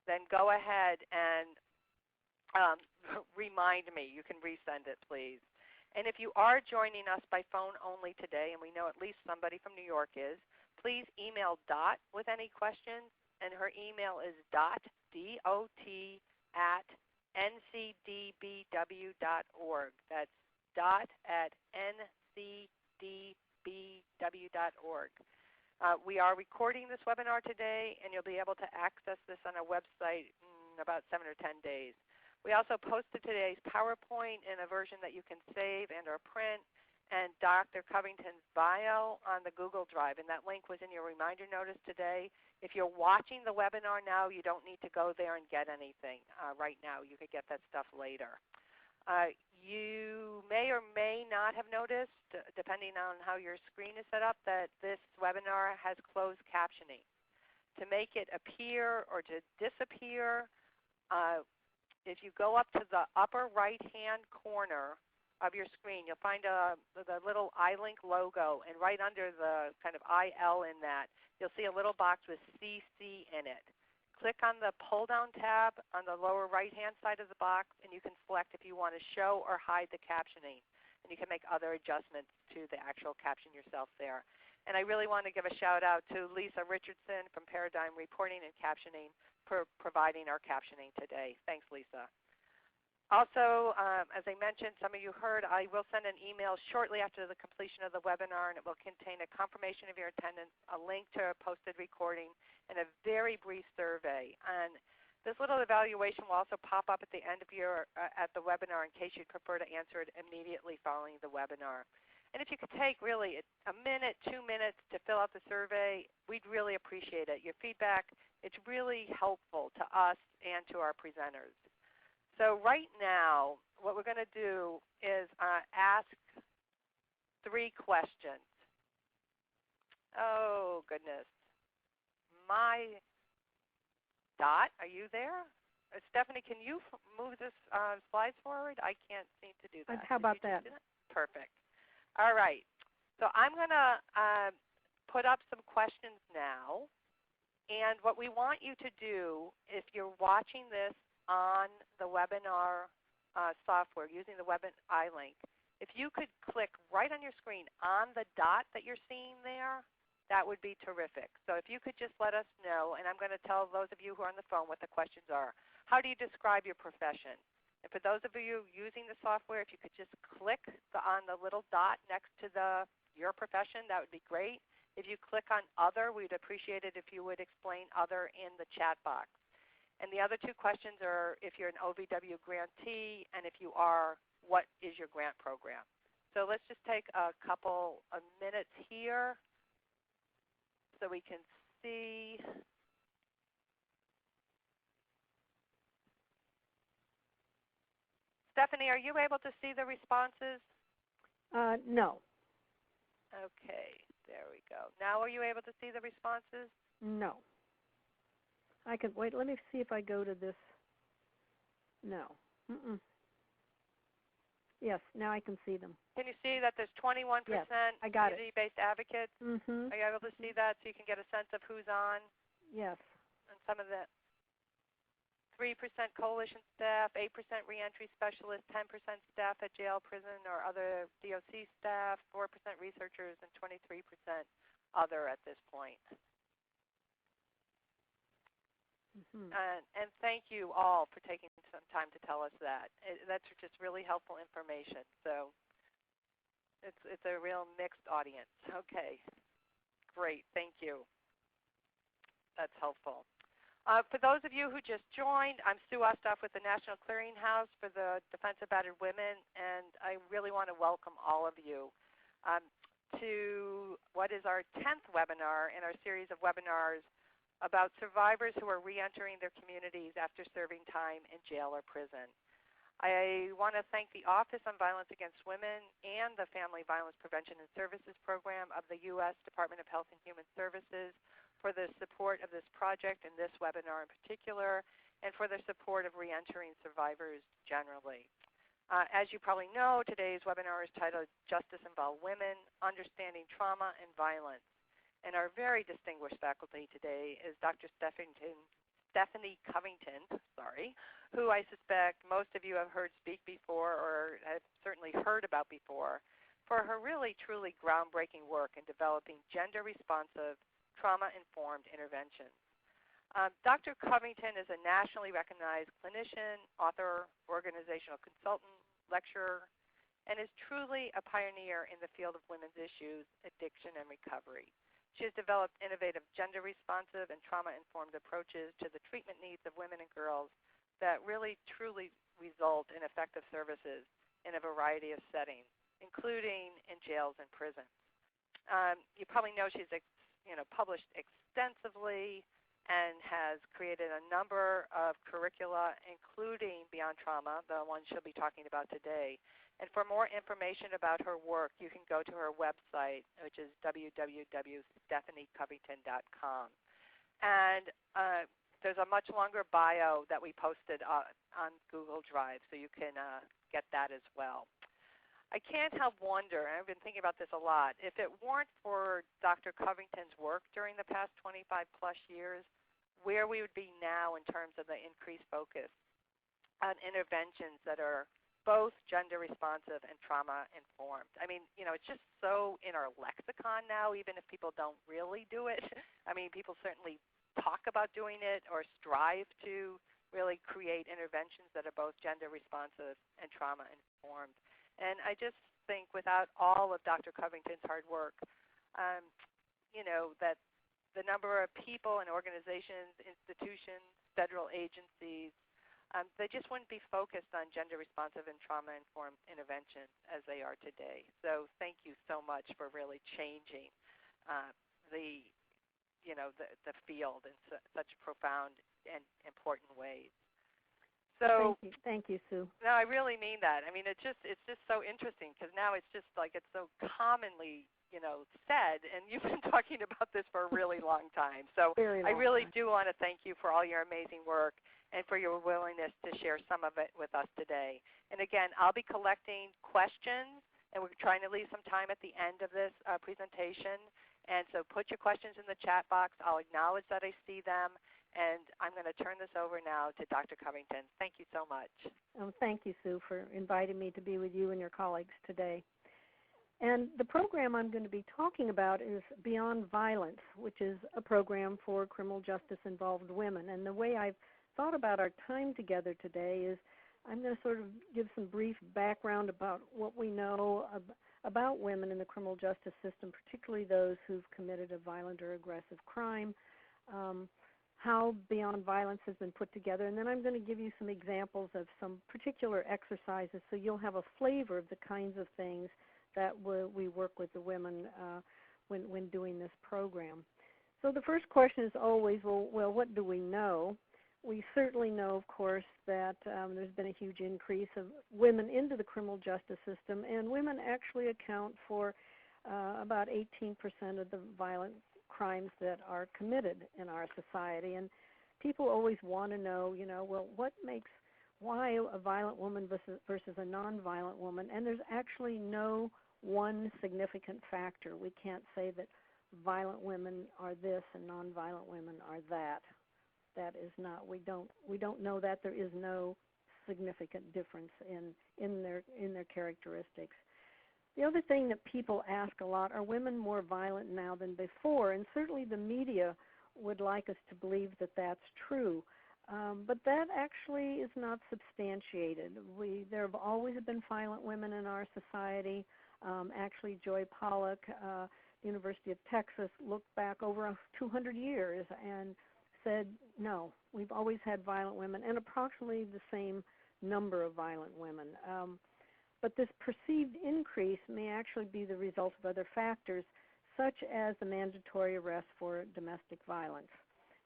then go ahead and remind me. You can resend it, please. And if you are joining us by phone only today, and we know at least somebody from New York is, please email Dot with any questions. And her email is dot, D-O-T, at ncdbw.org. That's dot at ncdbw.org. We are recording this webinar today, and you'll be able to access this on our website in about 7 or 10 days. We also posted today's PowerPoint in a version that you can save and or print, and Dr. Covington's bio on the Google Drive, and that link was in your reminder notice today. If you're watching the webinar now, you don't need to go there and get anything right now. You could get that stuff later. You may or may not have noticed, depending on how your screen is set up, that this webinar has closed captioning. To make it appear or to disappear, if you go up to the upper right-hand corner of your screen, you'll find the little iLink logo, and right under the kind of IL in that, you'll see a little box with CC in it. Click on the pull-down tab on the lower right-hand side of the box, and you can select if you want to show or hide the captioning. And you can make other adjustments to the actual caption yourself there. And I really want to give a shout out to Lisa Richardson from Paradigm Reporting and Captioning for providing our captioning today. Thanks, Lisa. Also, as I mentioned, some of you heard, I will send an email shortly after the completion of the webinar, and it will contain a confirmation of your attendance, a link to a posted recording, and a very brief survey. And this little evaluation will also pop up at the end of at the webinar in case you'd prefer to answer it immediately following the webinar. And if you could take really a minute, 2 minutes to fill out the survey, we'd really appreciate it. Your feedback, it's really helpful to us and to our presenters. So right now, what we're going to do is ask 3 questions. Oh, goodness. My Dot, are you there? Stephanie, can you move this slides forward? I can't seem to do that. How about that? Perfect. All right. So I'm going to put up some questions now. And what we want you to do, if you're watching this on the webinar software using the Web iLink, if you could click right on your screen on the dot that you're seeing there, that would be terrific. So if you could just let us know, and I'm going to tell those of you who are on the phone what the questions are. How do you describe your profession? And for those of you using the software, if you could just click on the little dot next to your profession, that would be great. If you click on Other, we'd appreciate it if you would explain Other in the chat box. And the other 2 questions are if you're an OVW grantee, and if you are, what is your grant program? So let's just take a couple of minutes here so we can see. Stephanie, are you able to see the responses? No. Okay, there we go. Now are you able to see the responses? No. I can wait. Let me see if I go to this. No. Yes, now I can see them. Can you see that there's 21% yes, I got community-based advocates? Mm-hmm. Are you able to see that so you can get a sense of who's on? Yes. And some of the 3% coalition staff, 8% reentry specialists, 10% staff at jail, prison, or other DOC staff, 4% researchers, and 23% other at this point. Mm-hmm. And thank you all for taking some time to tell us that. That's just really helpful information. So it's a real mixed audience. Okay, great. Thank you. That's helpful. For those of you who just joined, I'm Sue Ostoff with the National Clearinghouse for the Defense of Battered Women, and I really want to welcome all of you to what is our 10th webinar in our series of webinars about survivors who are reentering their communities after serving time in jail or prison. I want to thank the Office on Violence Against Women and the Family Violence Prevention and Services Program of the U.S. Department of Health and Human Services for the support of this project and this webinar in particular, and for their support of reentering survivors generally. As you probably know, today's webinar is titled Justice Involved Women, Understanding Trauma and Violence. And our very distinguished faculty today is Dr. Stephanie Stephanie Covington, who I suspect most of you have heard speak before or have certainly heard about before, for her really, truly groundbreaking work in developing gender-responsive, trauma-informed interventions. Dr. Covington is a nationally recognized clinician, author, organizational consultant, lecturer, and is truly a pioneer in the field of women's issues, addiction, and recovery. She has developed innovative gender-responsive and trauma-informed approaches to the treatment needs of women and girls that really, truly result in effective services in a variety of settings, including in jails and prisons. You probably know she's published extensively and has created a number of curricula, including Beyond Trauma, the one she'll be talking about today. And for more information about her work, you can go to her website, which is www.stephaniecovington.com. And there's a much longer bio that we posted on Google Drive, so you can get that as well. I can't help wonder, and I've been thinking about this a lot, if it weren't for Dr. Covington's work during the past 25-plus years, where we would be now in terms of the increased focus on interventions that are both gender responsive and trauma informed. I mean, it's just so in our lexicon now, even if people don't really do it. I mean, people certainly talk about doing it or strive to really create interventions that are both gender responsive and trauma informed. And I just think without all of Dr. Covington's hard work, that the number of people and organizations, institutions, federal agencies, they just wouldn't be focused on gender-responsive and trauma-informed interventions as they are today. So thank you so much for really changing the field in such profound and important ways. So thank you, Sue. No, I really mean that. I mean, it's just so interesting because now it's just like it's so commonly said, and you've been talking about this for a really long time. So I really do want to thank you for all your amazing work and for your willingness to share some of it with us today. And again, I'll be collecting questions, and we're trying to leave some time at the end of this presentation. And so put your questions in the chat box. I'll acknowledge that I see them. And I'm going to turn this over now to Dr. Covington. Thank you so much. Thank you, Sue, for inviting me to be with you and your colleagues today. And the program I'm going to be talking about is Beyond Violence, which is a program for criminal justice-involved women. And the way I've thought about our time together today is I'm going to sort of give some brief background about what we know about women in the criminal justice system, particularly those who've committed a violent or aggressive crime, how Beyond Violence has been put together, and then I'm going to give you some examples of some particular exercises so you'll have a flavor of the kinds of things that we work with the women when doing this program. So the first question is always, well, what do we know? We certainly know, of course, that there's been a huge increase of women into the criminal justice system, and women actually account for about 18% of the violent crimes that are committed in our society. And people always want to know, well, why a violent woman versus a nonviolent woman? And there's actually no one significant factor. We can't say that violent women are this and nonviolent women are that. That is not. We don't know that. There is no significant difference in their characteristics. The other thing that people ask a lot, are women more violent now than before? And certainly the media would like us to believe that that's true. But that actually is not substantiated. There have always been violent women in our society. Actually, Joy Pollack, University of Texas, looked back over 200 years and said, no, we've always had violent women, and approximately the same number of violent women. But this perceived increase may actually be the result of other factors, such as the mandatory arrest for domestic violence.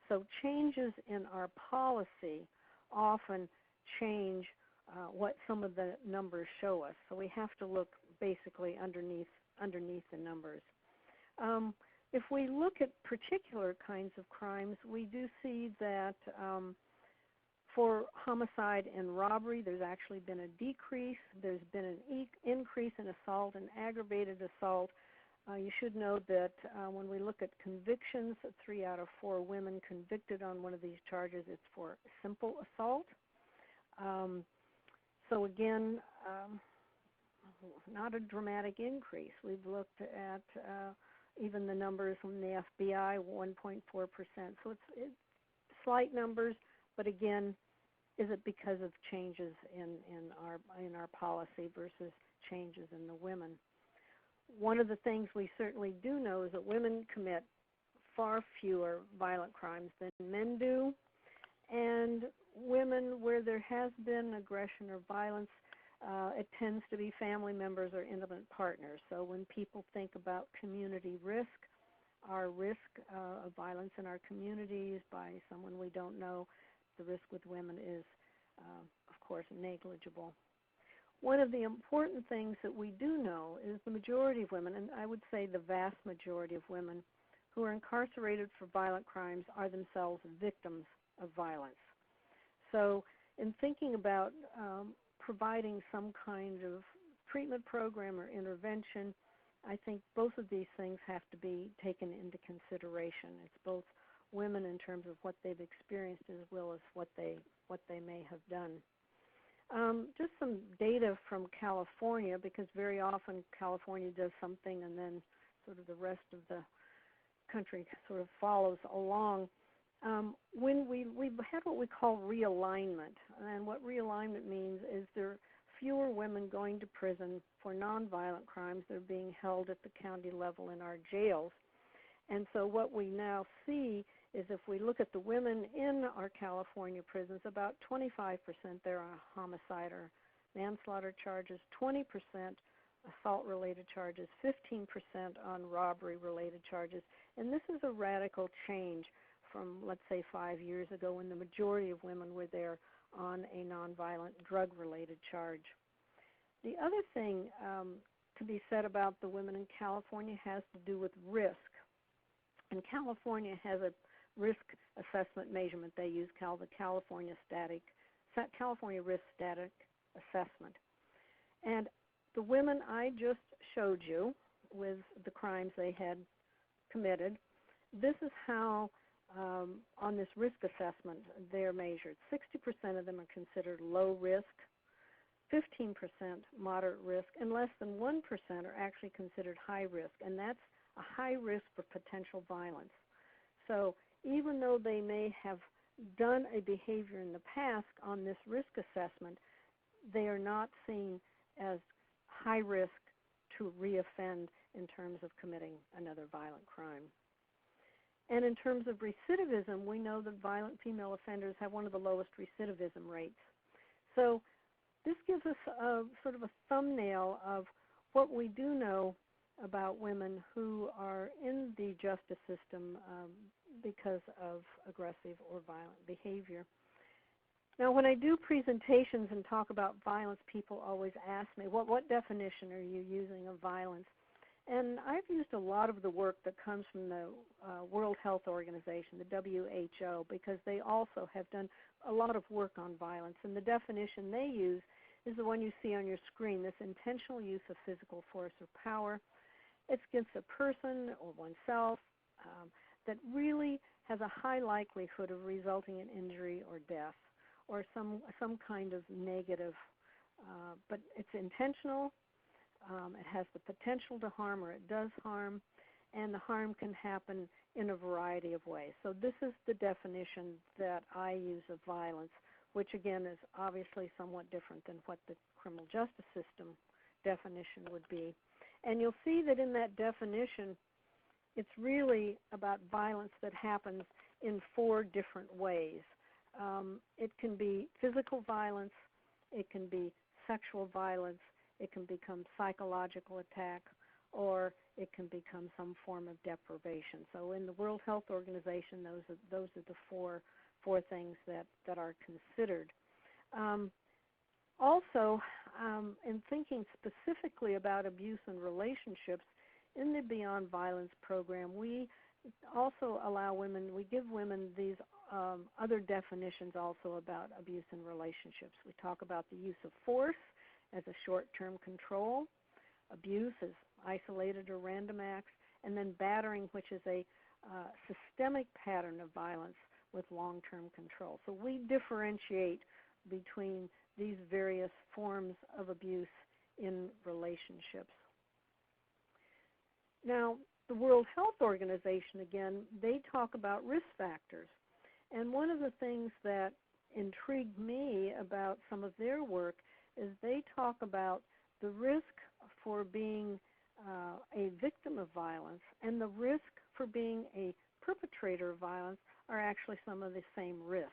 So changes in our policy often change what some of the numbers show us. So we have to look basically underneath the numbers. If we look at particular kinds of crimes, we do see that for homicide and robbery, there's actually been a decrease. There's been an increase in assault and aggravated assault. You should know that when we look at convictions, 3 out of 4 women convicted on one of these charges, it's for simple assault. So again, not a dramatic increase. We've looked at even the numbers from the FBI, 1.4%. So it's slight numbers, but again, is it because of changes in our policy versus changes in the women? One of the things we certainly do know is that women commit far fewer violent crimes than men do, and women where there has been aggression or violence, it tends to be family members or intimate partners. So when people think about community risk, our risk of violence in our communities by someone we don't know, the risk with women is, of course, negligible. One of the important things that we do know is the majority of women, and I would say the vast majority of women who are incarcerated for violent crimes are themselves victims of violence. So in thinking about providing some kind of treatment program or intervention, I think both of these things have to be taken into consideration. It's both women in terms of what they've experienced as well as what they may have done. Just some data from California, because very often California does something and then sort of the rest of the country sort of follows along. When we've had what we call realignment, and what realignment means is there are fewer women going to prison for nonviolent crimes. They're being held at the county level in our jails. And so what we now see is if we look at the women in our California prisons, about 25% there are homicide or manslaughter charges, 20% assault-related charges, 15% on robbery-related charges. And this is a radical change from, let's say, 5 years ago when the majority of women were there on a nonviolent drug-related charge. The other thing to be said about the women in California has to do with risk. And California has a risk assessment measurement they use called the California Risk Static Assessment. And the women I just showed you with the crimes they had committed, this is how on this risk assessment they're measured. 60% of them are considered low risk, 15% moderate risk, and less than 1% are actually considered high risk, and that's a high risk for potential violence. So even though they may have done a behavior in the past on this risk assessment, they are not seen as high risk to reoffend in terms of committing another violent crime. And in terms of recidivism, we know that violent female offenders have one of the lowest recidivism rates. So this gives us sort of a thumbnail of what we do know about women who are in the justice system because of aggressive or violent behavior. Now, when I do presentations and talk about violence, people always ask me, what definition are you using of violence? And I've used a lot of the work that comes from the World Health Organization, the WHO, because they also have done a lot of work on violence. And the definition they use is the one you see on your screen, this intentional use of physical force or power. It's against a person or oneself that really has a high likelihood of resulting in injury or death or some kind of negative, but it's intentional. It has the potential to harm, or it does harm, and the harm can happen in a variety of ways. So this is the definition that I use of violence, which again is obviously somewhat different than what the criminal justice system definition would be. And you'll see that in that definition, it's really about violence that happens in 4 different ways. It can be physical violence, it can be sexual violence, it can become psychological attack, or it can become some form of deprivation. So in the World Health Organization, those are the four things that are considered. Also, in thinking specifically about abuse in relationships, in the Beyond Violence program, we also allow women, we give women these other definitions also about abuse in relationships. We talk about the use of force as a short-term control. Abuse is isolated or random acts, and then battering, which is a systemic pattern of violence with long-term control. So we differentiate between these various forms of abuse in relationships. Now, the World Health Organization, again, they talk about risk factors. And one of the things that intrigued me about some of their work is they talk about the risk for being a victim of violence and the risk for being a perpetrator of violence are actually some of the same risks.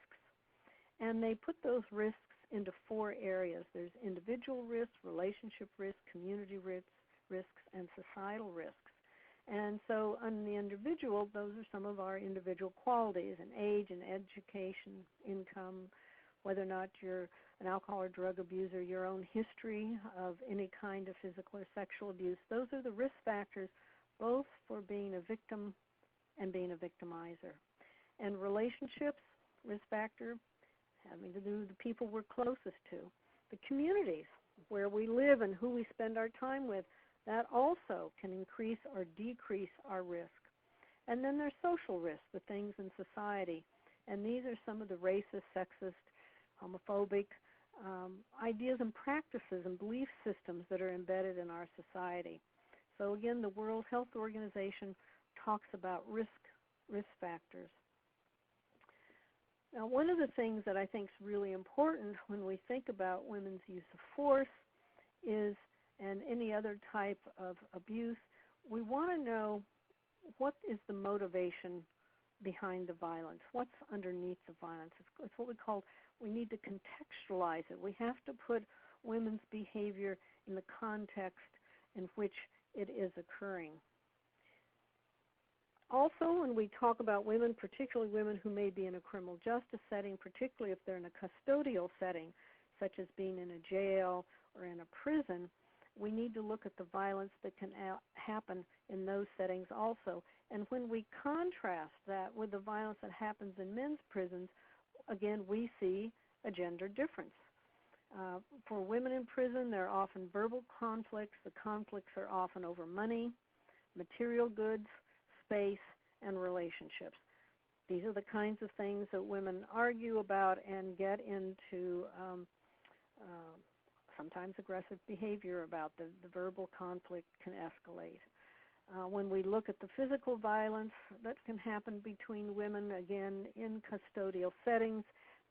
And they put those risks into 4 areas. There's individual risks, relationship risks, community risks, and societal risks. And so on the individual, those are some of our individual qualities, and age and education, income, whether or not you're an alcohol or drug abuser, your own history of any kind of physical or sexual abuse. Those are the risk factors both for being a victim and being a victimizer. And relationships, risk factor, having to do with the people we're closest to. The communities, where we live and who we spend our time with, that also can increase or decrease our risk. And then there's social risks, the things in society. And these are some of the racist, sexist, homophobic ideas and practices and belief systems that are embedded in our society. So again, the World Health Organization talks about risk factors. Now, one of the things that I think is really important when we think about women's use of force is, and any other type of abuse, we want to know what is the motivation behind the violence, what's underneath the violence. It's what we call, we need to contextualize it. We have to put women's behavior in the context in which it is occurring. Also, when we talk about women, particularly women who may be in a criminal justice setting, particularly if they're in a custodial setting, such as being in a jail or in a prison, we need to look at the violence that can happen in those settings also. And when we contrast that with the violence that happens in men's prisons, again, we see a gender difference. For women in prison, there are often verbal conflicts. The conflicts are often over money, material goods, space, and relationships. These are the kinds of things that women argue about and get into sometimes aggressive behavior about. The verbal conflict can escalate. When we look at the physical violence that can happen between women, again, in custodial settings,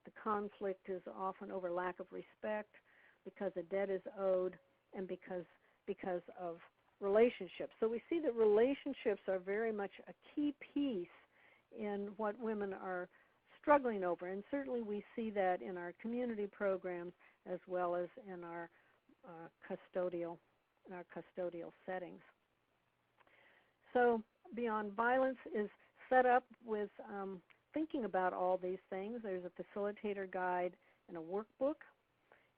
the conflict is often over lack of respect, because a debt is owed, and because of relationships. So we see that relationships are very much a key piece in what women are struggling over, and certainly we see that in our community programs as well as in our custodial settings. So Beyond Violence is set up with thinking about all these things. There's a facilitator guide and a workbook,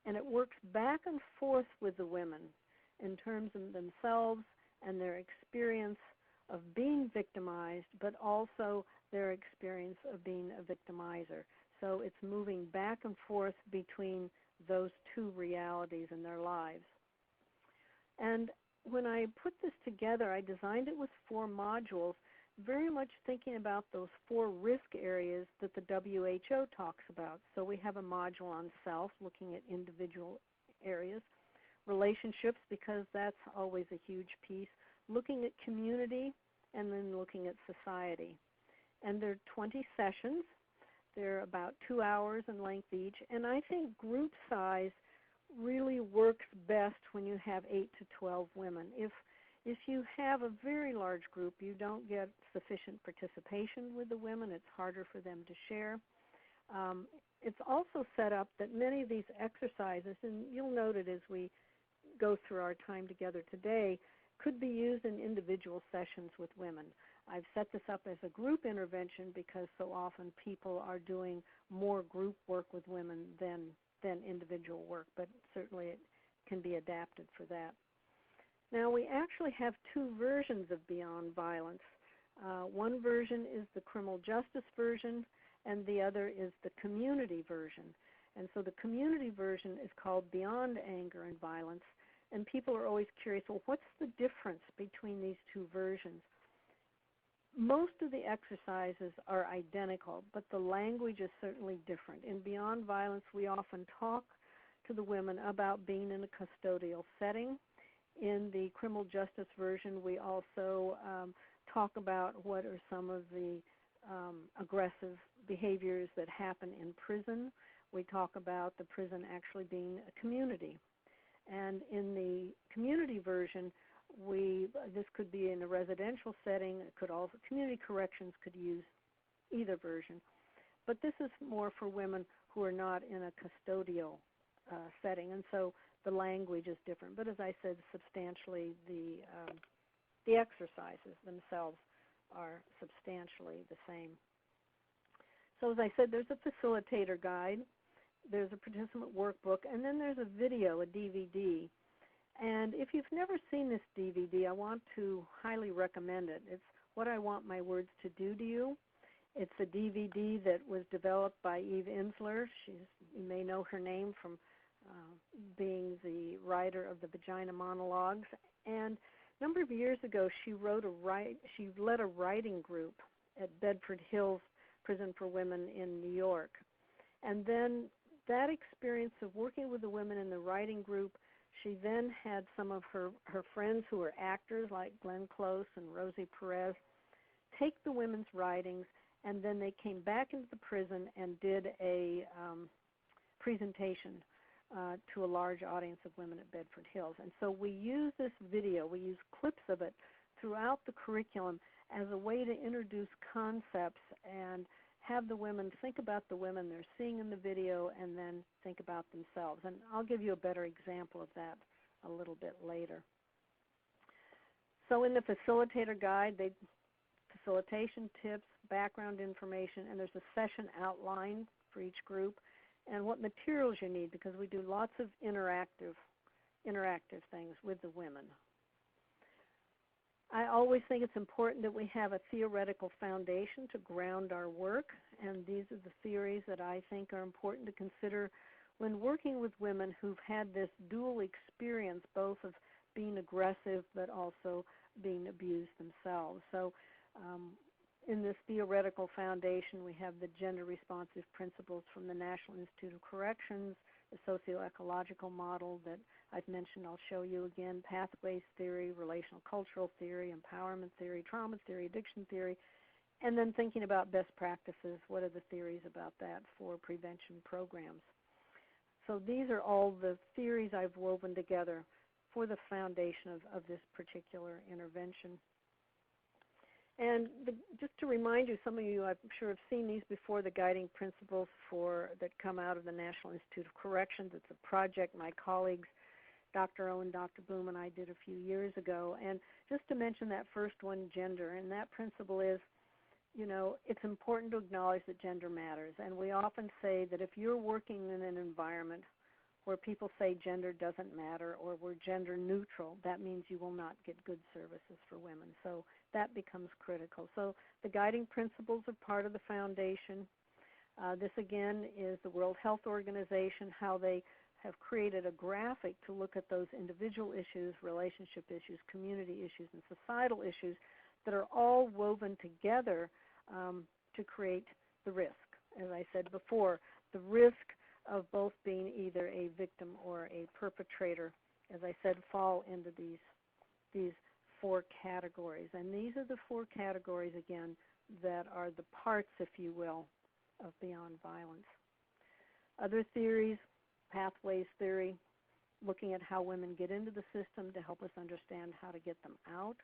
and it works back and forth with the women in terms of themselves and their experience of being victimized, but also their experience of being a victimizer. So it's moving back and forth between those two realities in their lives. And when I put this together, I designed it with 4 modules, very much thinking about those 4 risk areas that the WHO talks about. So we have a module on self, looking at individual areas, relationships, because that's always a huge piece, looking at community, and then looking at society. And there are 20 sessions. They're about 2 hours in length each, and I think group size really works best when you have 8 to 12 women. If you have a very large group, you don't get sufficient participation with the women. It's harder for them to share. It's also set up that many of these exercises, and you'll note it as we go through our time together today, could be used in individual sessions with women. I've set this up as a group intervention because so often people are doing more group work with women than individual work, but certainly it can be adapted for that. Now, we actually have 2 versions of Beyond Violence. One version is the criminal justice version, and the other is the community version. And so the community version is called Beyond Anger and Violence, And people are always curious, well, what's the difference between these two versions? Most of the exercises are identical, but the language is certainly different. In Beyond Violence, we often talk to the women about being in a custodial setting. In the criminal justice version, we also talk about what are some of the aggressive behaviors that happen in prison. We talk about the prison actually being a community. And in the community version, this could be in a residential setting. It could also, community corrections could use either version. But this is more for women who are not in a custodial setting, and so the language is different. But as I said, substantially the exercises themselves are substantially the same. So as I said, there's a facilitator guide, there's a participant workbook, and then there's a video, a DVD. And if you've never seen this DVD, I want to highly recommend it. It's What I Want My Words to Do to You. It's a DVD that was developed by Eve Ensler. You may know her name from being the writer of the Vagina Monologues. And a number of years ago, she led a writing group at Bedford Hills Prison for Women in New York. And then that experience of working with the women in the writing group, she then had some of her friends who were actors like Glenn Close and Rosie Perez take the women's writings, and then they came back into the prison and did a presentation to a large audience of women at Bedford Hills. And so we use this video, we use clips of it throughout the curriculum as a way to introduce concepts and have the women think about the women they're seeing in the video and then think about themselves. And I'll give you a better example of that a little bit later. So in the facilitator guide, facilitation tips, background information, and there's a session outline for each group, and what materials you need, because we do lots of interactive things with the women. I always think it's important that we have a theoretical foundation to ground our work, and these are the theories that I think are important to consider when working with women who've had this dual experience, both of being aggressive but also being abused themselves. So in this theoretical foundation, we have the gender-responsive principles from the National Institute of Corrections, the socio-ecological model that I've mentioned, I'll show you again, pathways theory, relational cultural theory, empowerment theory, trauma theory, addiction theory, and then thinking about best practices. What are the theories about that for prevention programs? So these are all the theories I've woven together for the foundation of this particular intervention. And just to remind you, some of you I'm sure have seen these before, the guiding principles that come out of the National Institute of Corrections. It's a project my colleagues, Dr. Owen, Dr. Boom, and I did a few years ago. And just to mention that first one, gender, and that principle is, it's important to acknowledge that gender matters. And we often say that if you're working in an environment where people say gender doesn't matter or we're gender neutral, that means you will not get good services for women. So that becomes critical. So the guiding principles are part of the foundation. This, again, is the World Health Organization, how they have created a graphic to look at those individual issues, relationship issues, community issues, and societal issues that are all woven together to create the risk. As I said before, the risk of both being either a victim or a perpetrator, as I said, fall into these four categories. And these are the four categories, again, that are the parts, if you will, of Beyond Violence. Other theories, pathways theory, looking at how women get into the system to help us understand how to get them out.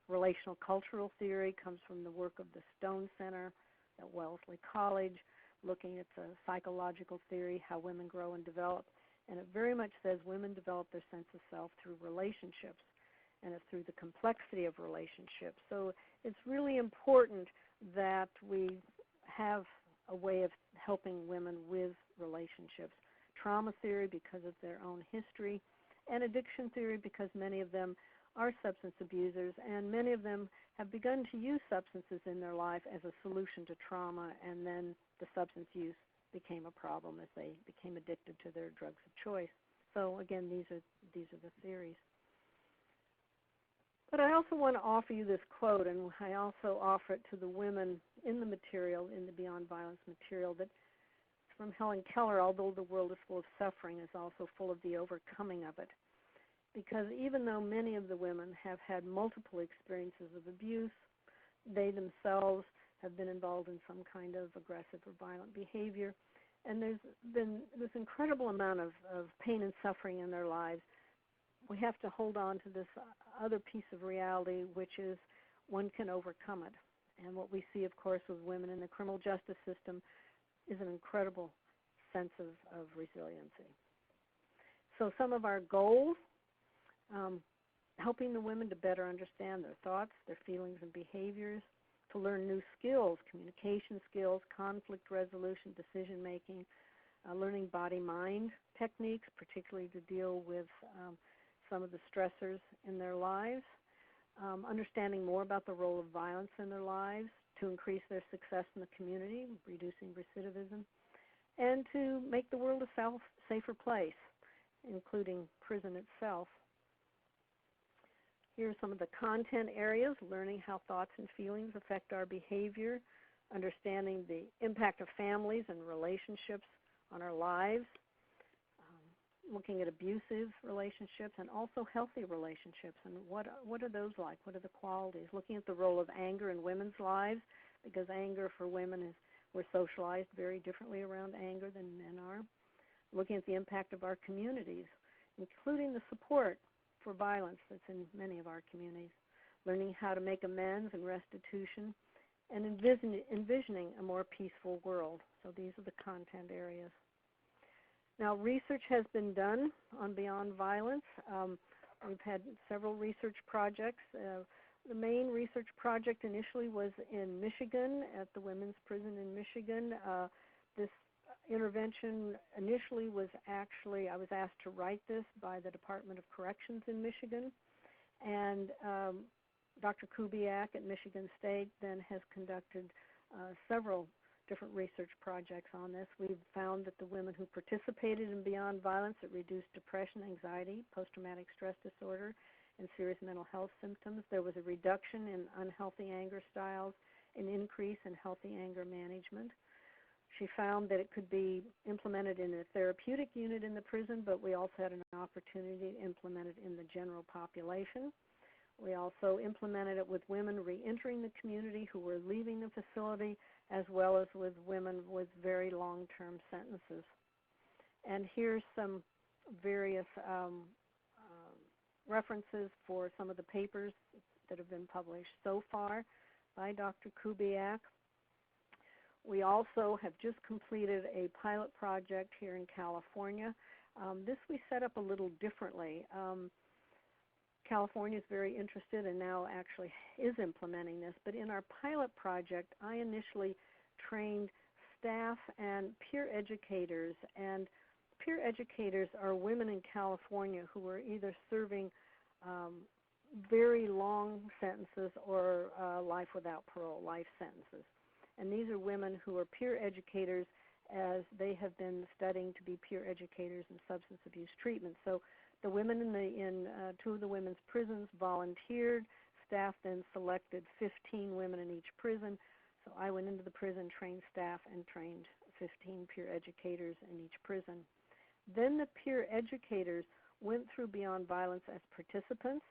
Relational cultural theory comes from the work of the Stone Center at Wellesley College, looking at the psychological theory, how women grow and develop. And it very much says women develop their sense of self through relationships, and it's through the complexity of relationships. So it's really important that we have a way of helping women with relationships. Trauma theory because of their own history, and addiction theory because many of them are substance abusers, and many of them have begun to use substances in their life as a solution to trauma, and then the substance use became a problem as they became addicted to their drugs of choice. So again, these are the theories. But I also want to offer you this quote, and I also offer it to the women in the material, in the Beyond Violence material, that it's from Helen Keller: although the world is full of suffering, is also full of the overcoming of it. Because even though many of the women have had multiple experiences of abuse, they themselves have been involved in some kind of aggressive or violent behavior, and there's been this incredible amount of pain and suffering in their lives. We have to hold on to this other piece of reality, which is one can overcome it. And what we see, of course, with women in the criminal justice system is an incredible sense of resiliency. So some of our goals, helping the women to better understand their thoughts, their feelings and behaviors, to learn new skills, communication skills, conflict resolution, decision-making, learning body-mind techniques, particularly to deal with some of the stressors in their lives, understanding more about the role of violence in their lives to increase their success in the community, reducing recidivism, and to make the world a safer place, including prison itself. Here are some of the content areas: learning how thoughts and feelings affect our behavior, understanding the impact of families and relationships on our lives, looking at abusive relationships and also healthy relationships, and what are those like? What are the qualities? Looking at the role of anger in women's lives, because anger for women we're socialized very differently around anger than men are. Looking at the impact of our communities, including the support for violence that's in many of our communities. Learning how to make amends and restitution, and envisioning a more peaceful world. So these are the content areas. Now, research has been done on Beyond Violence. We've had several research projects. The main research project initially was in Michigan, at the women's prison in Michigan. This intervention initially was actually, I was asked to write this by the Department of Corrections in Michigan, and Dr. Kubiak at Michigan State then has conducted several different research projects on this. We've found that the women who participated in Beyond Violence, it reduced depression, anxiety, post-traumatic stress disorder, and serious mental health symptoms. There was a reduction in unhealthy anger styles, an increase in healthy anger management. She found that it could be implemented in a therapeutic unit in the prison, but we also had an opportunity to implement it in the general population. We also implemented it with women reentering the community who were leaving the facility, as well as with women with very long-term sentences. And here's some various references for some of the papers that have been published so far by Dr. Kubiak. We also have just completed a pilot project here in California. This we set up a little differently. California is very interested and now actually is implementing this, but in our pilot project, I initially trained staff and peer educators, and peer educators are women in California who are either serving very long sentences or life without parole, life sentences. And these are women who are peer educators as they have been studying to be peer educators in substance abuse treatment. So the women in two of the women's prisons volunteered. Staff then selected 15 women in each prison. So I went into the prison, trained staff, and trained 15 peer educators in each prison. Then the peer educators went through Beyond Violence as participants,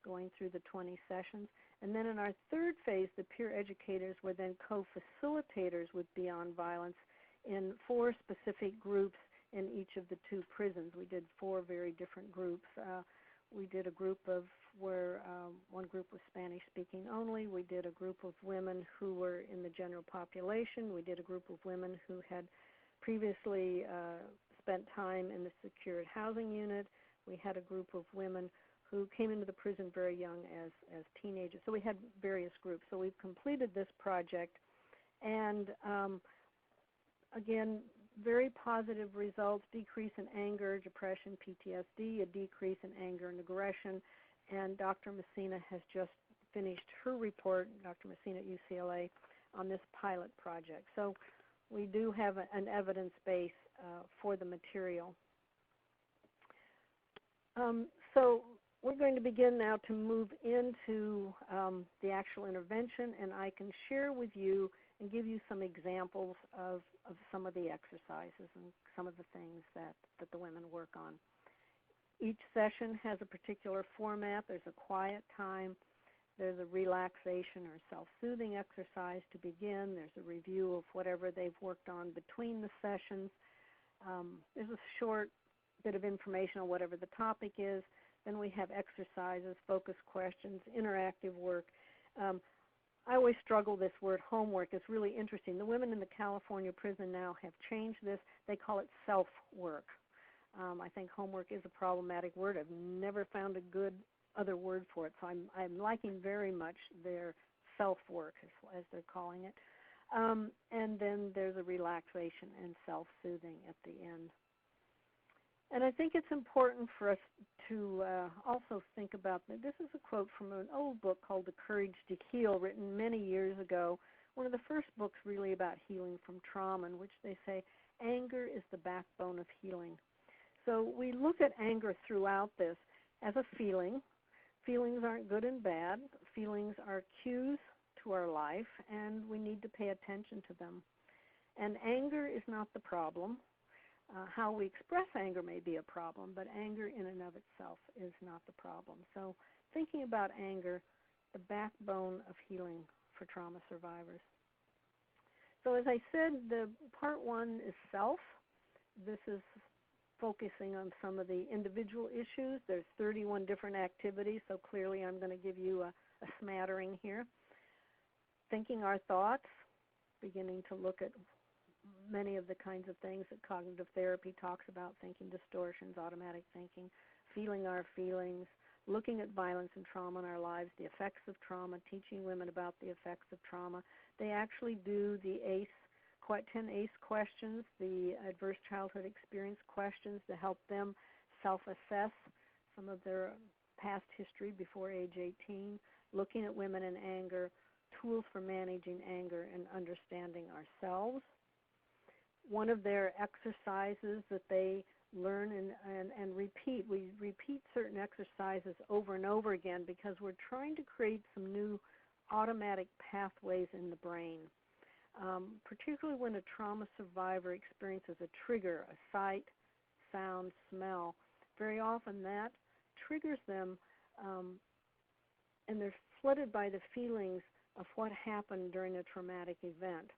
going through the 20 sessions. And then in our third phase, the peer educators were then co-facilitators with Beyond Violence in 4 specific groups in each of the 2 prisons. We did 4 very different groups. We did a group of where one group was Spanish-speaking only. We did a group of women who were in the general population. We did a group of women who had previously spent time in the secured housing unit. We had a group of women who came into the prison very young as teenagers. So we had various groups. So we've completed this project, and again, very positive results: decrease in anger, depression, PTSD, a decrease in anger and aggression. And Dr. Messina has just finished her report, Dr. Messina at UCLA, on this pilot project. So we do have an evidence base for the material. So we're going to begin now to move into the actual intervention, and I can share with you and give you some examples of some of the exercises and some of the things that the women work on. Each session has a particular format. There's a quiet time. There's a relaxation or self-soothing exercise to begin. There's a review of whatever they've worked on between the sessions. There's a short bit of information on whatever the topic is. Then we have exercises, focus questions, interactive work. I always struggle with this word homework. It's really interesting. The women in the California prison now have changed this. They call it self-work. I think homework is a problematic word. I've never found a good other word for it. So I'm liking very much their self-work, as they're calling it. And then there's a relaxation and self-soothing at the end. And I think it's important for us to also think about, this is a quote from an old book called The Courage to Heal, written many years ago, one of the first books really about healing from trauma, in which they say, anger is the backbone of healing. So we look at anger throughout this as a feeling. Feelings aren't good and bad. Feelings are cues to our life, and we need to pay attention to them. And anger is not the problem. How we express anger may be a problem, but anger in and of itself is not the problem. So thinking about anger, the backbone of healing for trauma survivors. So as I said, the part one is self. This is focusing on some of the individual issues. There's 31 different activities, so clearly I'm going to give you a smattering here. Thinking our thoughts, beginning to look at many of the kinds of things that cognitive therapy talks about, thinking distortions, automatic thinking, feeling our feelings, looking at violence and trauma in our lives, the effects of trauma, teaching women about the effects of trauma. They actually do the 10 ACE questions, the adverse childhood experience questions, to help them self-assess some of their past history before age 18, looking at women in anger, tools for managing anger and understanding ourselves. One of their exercises that they learn and repeat, we repeat certain exercises over and over again because we're trying to create some new automatic pathways in the brain. Particularly when a trauma survivor experiences a trigger, a sight, sound, smell, very often that triggers them, and they're flooded by the feelings of what happened during a traumatic event.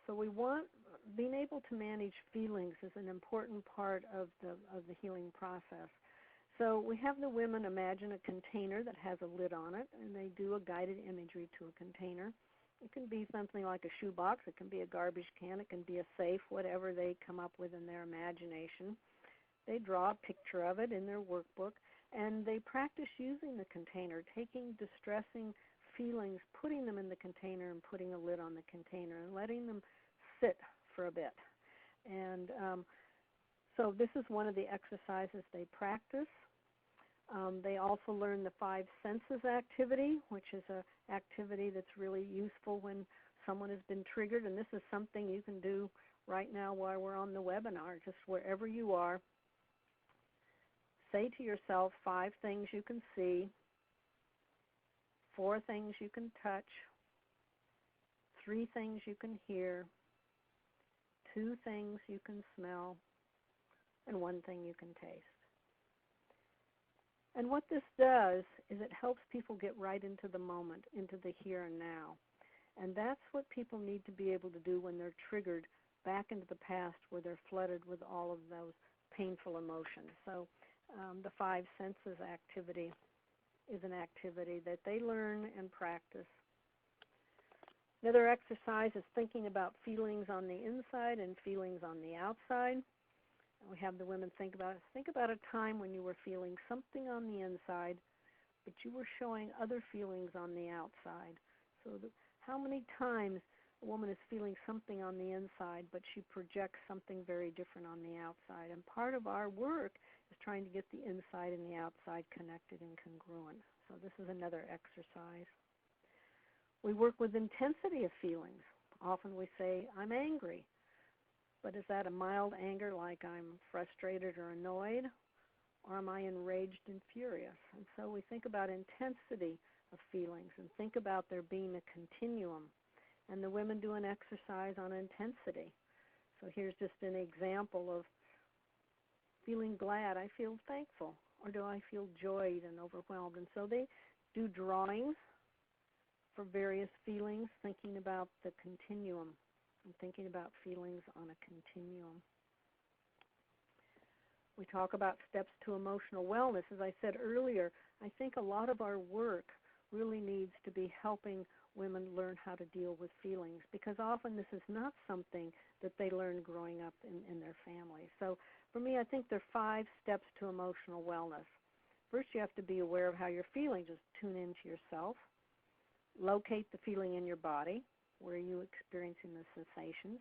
So we want, being able to manage feelings is an important part of the healing process. So we have the women imagine a container that has a lid on it, and they do a guided imagery to a container. It can be something like a shoebox, it can be a garbage can, it can be a safe, whatever they come up with in their imagination. They draw a picture of it in their workbook, and they practice using the container, taking distressing feelings, putting them in the container and putting a lid on the container and letting them sit for a bit. And so this is one of the exercises they practice. They also learn the 5 senses activity, which is an activity that's really useful when someone has been triggered. And this is something you can do right now while we're on the webinar, just wherever you are. Say to yourself 5 things you can see, 4 things you can touch, 3 things you can hear, 2 things you can smell, and 1 thing you can taste. And what this does is it helps people get right into the moment, into the here and now. And that's what people need to be able to do when they're triggered back into the past, where they're flooded with all of those painful emotions. So the 5 senses activity is an activity that they learn and practice. Another exercise is thinking about feelings on the inside and feelings on the outside. We have the women think about a time when you were feeling something on the inside, but you were showing other feelings on the outside. So how many times a woman is feeling something on the inside, but she projects something very different on the outside. And part of our work is trying to get the inside and the outside connected and congruent. So this is another exercise. We work with intensity of feelings. Often we say, I'm angry. But is that a mild anger like I'm frustrated or annoyed? or am I enraged and furious? And so we think about intensity of feelings and think about there being a continuum. And the women do an exercise on intensity. So here's just an example of feeling glad. I feel thankful. Or do I feel joyed and overwhelmed? And so they do drawings for various feelings, thinking about the continuum and thinking about feelings on a continuum. We talk about steps to emotional wellness. As I said earlier, I think a lot of our work really needs to be helping women learn how to deal with feelings, because often this is not something that they learn growing up in their family. So for me, I think there are 5 steps to emotional wellness. First, you have to be aware of how you're feeling. Just tune into yourself. Locate the feeling in your body. Where are you experiencing the sensations?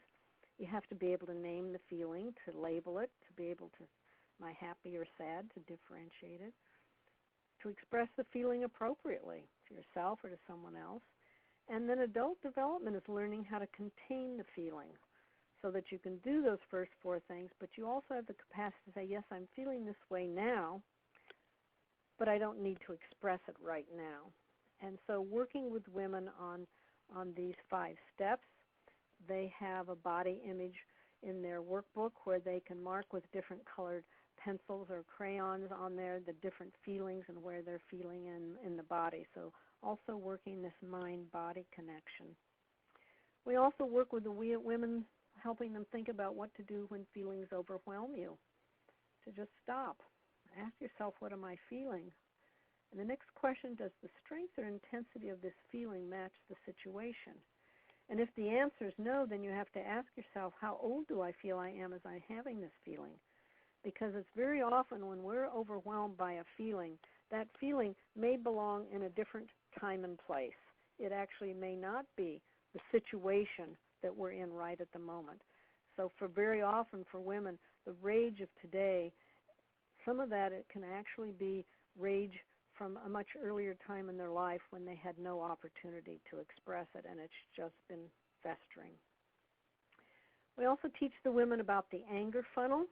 You have to be able to name the feeling, to label it, to be able to, am I happy or sad, to differentiate it, to express the feeling appropriately to yourself or to someone else. And then adult development is learning how to contain the feeling so that you can do those first 4 things, but you also have the capacity to say, yes, I'm feeling this way now, but I don't need to express it right now. And so working with women on these 5 steps, they have a body image in their workbook where they can mark with different colored pencils or crayons on there the different feelings and where they're feeling in the body. So also working this mind-body connection. We also work with the women, helping them think about what to do when feelings overwhelm you. To just stop. Ask yourself, what am I feeling? And the next question, does the strength or intensity of this feeling match the situation? And if the answer is no, then you have to ask yourself, how old do I feel I am as I'm having this feeling? Because it's very often when we're overwhelmed by a feeling, that feeling may belong in a different time and place. It actually may not be the situation that we're in right at the moment. So for very often for women, the rage of today, some of that it can actually be rage from a much earlier time in their life when they had no opportunity to express it, and it's just been festering. We also teach the women about the anger funnel,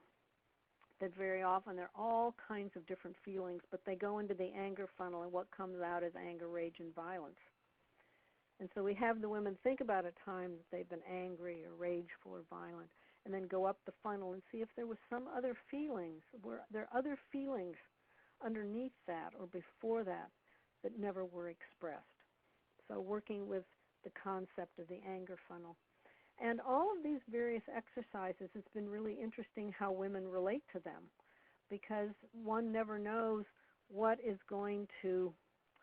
that very often there are all kinds of different feelings, but they go into the anger funnel, and what comes out is anger, rage, and violence. And so we have the women think about a time that they've been angry or rageful or violent, and then go up the funnel and see if there was some other feelings. Were there other feelings underneath that or before that that never were expressed? So working with the concept of the anger funnel. And all of these various exercises, it's been really interesting how women relate to them, because one never knows what is going to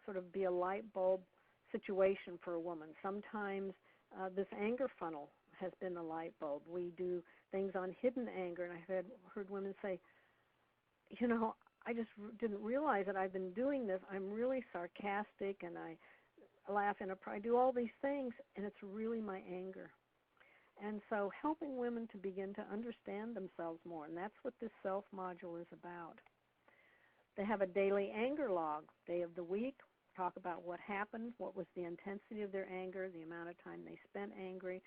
sort of be a light bulb situation for a woman. Sometimes this anger funnel has been a light bulb. We do things on hidden anger, and I've heard women say, you know, I just didn't realize that I've been doing this. I'm really sarcastic, and I laugh, and I do all these things, and it's really my anger. And so helping women to begin to understand themselves more, and that's what this self module is about. They have a daily anger log, day of the week, talk about what happened, what was the intensity of their anger, the amount of time they spent angry.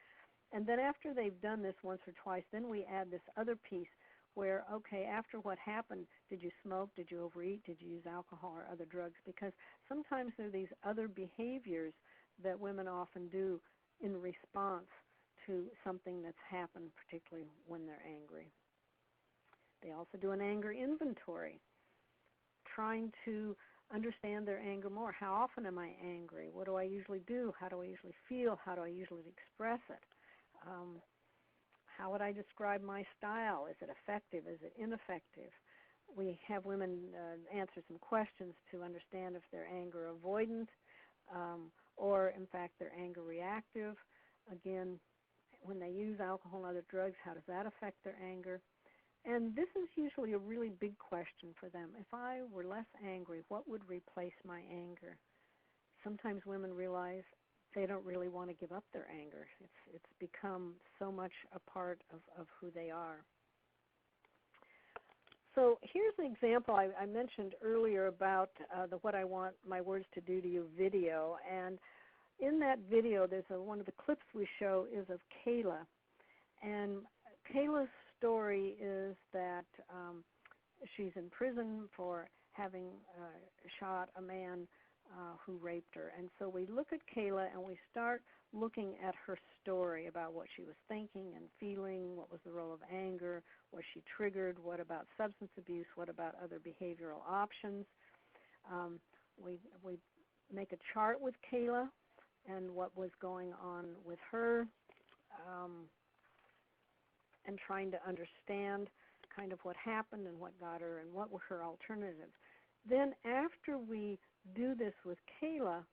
And then after they've done this once or twice, then we add this other piece where, okay, after what happened, did you smoke, did you overeat, did you use alcohol or other drugs? Because sometimes there are these other behaviors that women often do in response to something that's happened, particularly when they're angry. They also do an anger inventory, trying to understand their anger more. How often am I angry? What do I usually do? How do I usually feel? How do I usually express it? How would I describe my style? Is it effective? Is it ineffective? We have women answer some questions to understand if they're anger avoidant or, in fact, they're anger reactive. Again, when they use alcohol and other drugs, how does that affect their anger? And this is usually a really big question for them. If I were less angry, what would replace my anger? Sometimes women realize they don't really want to give up their anger. It's become so much a part of who they are. So here's an example I mentioned earlier about the What I Want My Words to Do to You video. And in that video, there's one of the clips we show is of Kayla. And Kayla's story is that she's in prison for having shot a man who raped her. And so we look at Kayla and we start looking at her story about what she was thinking and feeling, what was the role of anger, was she triggered, what about substance abuse, what about other behavioral options. We make a chart with Kayla and what was going on with her, and trying to understand kind of what happened and what got her and what were her alternatives. Then after we do this with Kayla,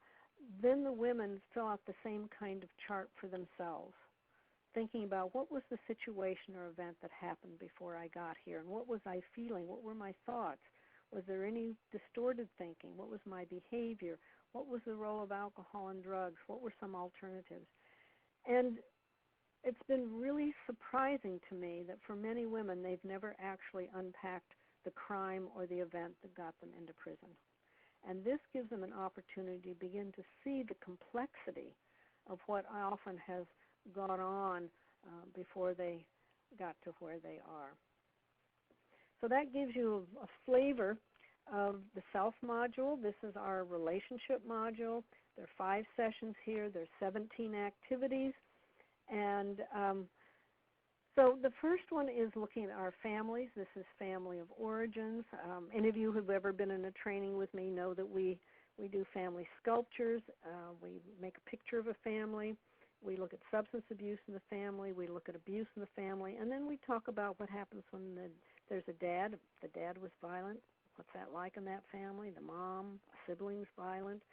then the women fill out the same kind of chart for themselves, thinking about what was the situation or event that happened before I got here, and what was I feeling, what were my thoughts, was there any distorted thinking, what was my behavior, what was the role of alcohol and drugs, what were some alternatives. And it's been really surprising to me that for many women, they've never actually unpacked the crime or the event that got them into prison. And this gives them an opportunity to begin to see the complexity of what often has gone on before they got to where they are. So that gives you a flavor of the self module. This is our relationship module. There are 5 sessions here. There's 17 activities. And so the first one is looking at our families. This is family of origins. Any of you who have ever been in a training with me know that we do family sculptures. We make a picture of a family. We look at substance abuse in the family. We look at abuse in the family. And then we talk about what happens when there's a dad. If the dad was violent, what's that like in that family? The mom, siblings violent.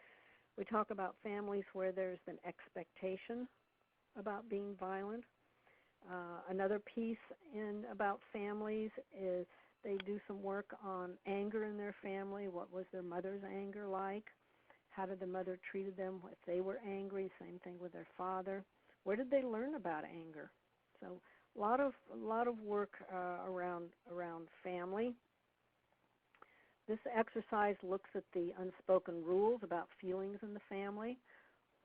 We talk about families where there's an expectation about being violent. Another piece about families is they do some work on anger in their family. What was their mother's anger like? How did the mother treat them if they were angry? Same thing with their father. Where did they learn about anger? So a lot of work around family. This exercise looks at the unspoken rules about feelings in the family.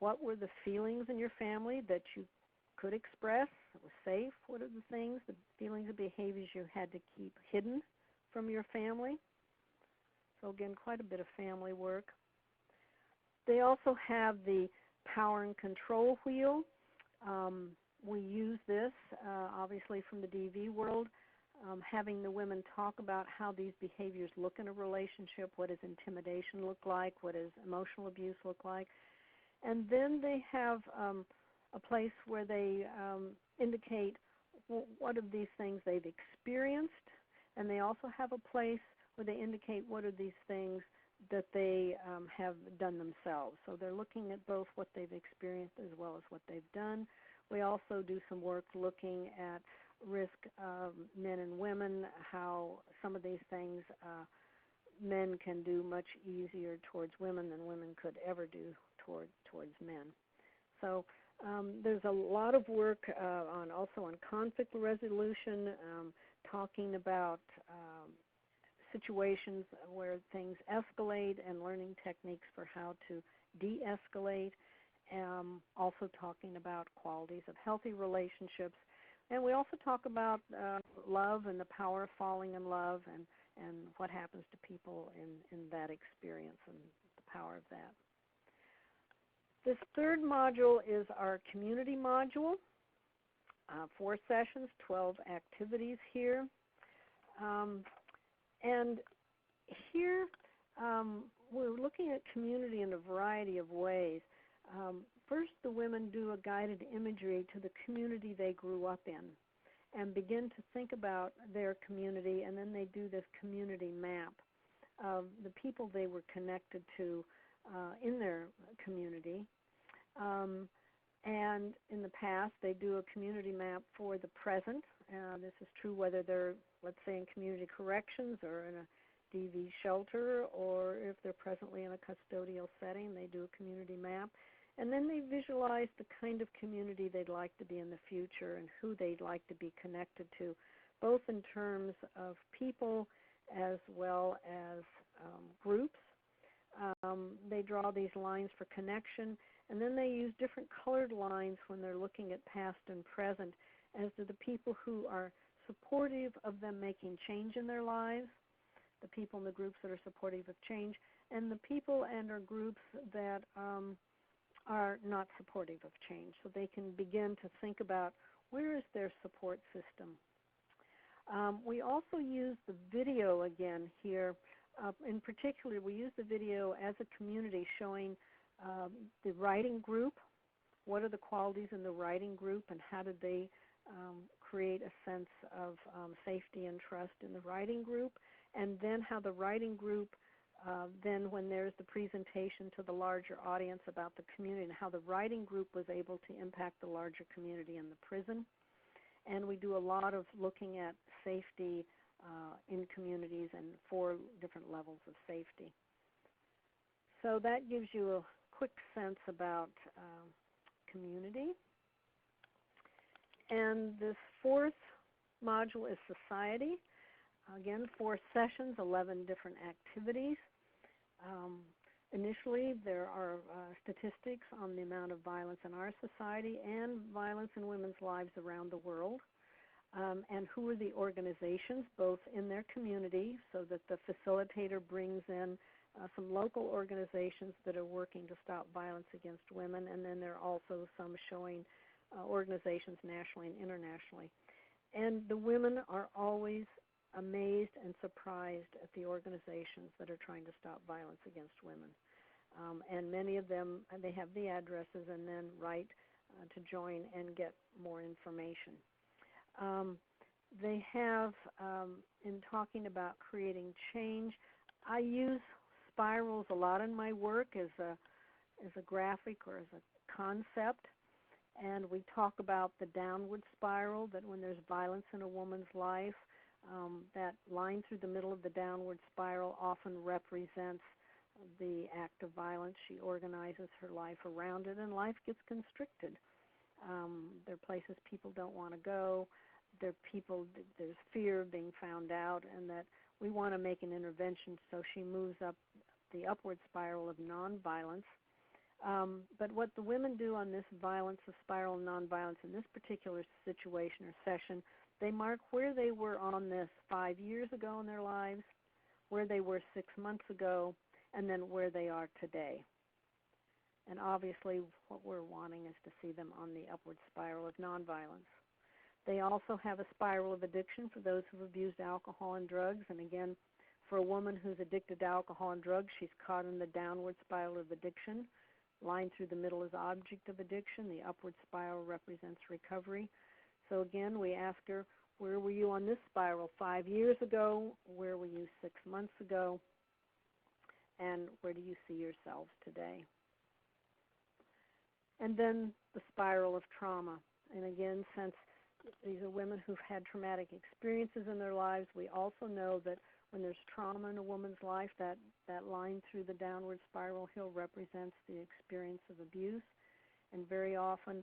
What were the feelings in your family that you could express? It was safe. What are the things, the feelings and behaviors you had to keep hidden from your family? So again, quite a bit of family work. They also have the power and control wheel. We use this, obviously, from the DV world, having the women talk about how these behaviors look in a relationship. What does intimidation look like? What does emotional abuse look like? And then they have a place where they indicate what of these things they've experienced, and they also have a place where they indicate what are these things that they have done themselves. So they're looking at both what they've experienced as well as what they've done. We also do some work looking at risk of men and women, how some of these things men can do much easier towards women than women could ever do towards men. So there's a lot of work also on conflict resolution, talking about situations where things escalate and learning techniques for how to de-escalate, also talking about qualities of healthy relationships. And we also talk about love and the power of falling in love and what happens to people in that experience and the power of that. This third module is our community module. 4 sessions, 12 activities here. And here we're looking at community in a variety of ways. First, the women do a guided imagery to the community they grew up in and begin to think about their community, and then they do this community map of the people they were connected to in their community. And in the past, they do a community map for the present. This is true whether they're, let's say, in community corrections or in a DV shelter, or if they're presently in a custodial setting, they do a community map. And then they visualize the kind of community they'd like to be in the future and who they'd like to be connected to, both in terms of people as well as groups. They draw these lines for connection, and then they use different colored lines when they're looking at past and present as to the people who are supportive of them making change in their lives the people in the groups that are supportive of change, and the people and or groups that are not supportive of change. So they can begin to think about where is their support system. We also use the video again here. In particular, we use the video as a community showing the writing group, what are the qualities in the writing group, and how did they create a sense of safety and trust in the writing group, and then how the writing group, then when there's the presentation to the larger audience about the community and how the writing group was able to impact the larger community in the prison. And we do a lot of looking at safety in communities and 4 different levels of safety. So that gives you a quick sense about community. And this 4th module is society. Again, 4 sessions, 11 different activities. Initially, there are statistics on the amount of violence in our society and violence in women's lives around the world, and who are the organizations, both in their community, so that the facilitator brings in some local organizations that are working to stop violence against women, and then there are also some showing organizations nationally and internationally. And the women are always amazed and surprised at the organizations that are trying to stop violence against women. And many of them, they have the addresses and then write to join and get more information. They have, in talking about creating change, I use spirals a lot in my work as a graphic or as a concept. And we talk about the downward spiral, that when there's violence in a woman's life, that line through the middle of the downward spiral often represents the act of violence. She organizes her life around it, and life gets constricted. There are places people don't want to go. There's fear of being found out, and that we want to make an intervention so she moves up the upward spiral of nonviolence. But what the women do on this violence, the spiral of nonviolence, in this particular situation or session, they mark where they were on this 5 years ago in their lives, where they were 6 months ago, and then where they are today. And obviously what we're wanting is to see them on the upward spiral of nonviolence. They also have a spiral of addiction for those who've abused alcohol and drugs. And again, for a woman who's addicted to alcohol and drugs, she's caught in the downward spiral of addiction. Line through the middle is object of addiction. The upward spiral represents recovery. So again, we ask her, where were you on this spiral 5 years ago? Where were you 6 months ago? And where do you see yourselves today? And then the spiral of trauma. And again, since these are women who've had traumatic experiences in their lives, we also know that when there's trauma in a woman's life, that line through the downward spiral hill represents the experience of abuse. And very often,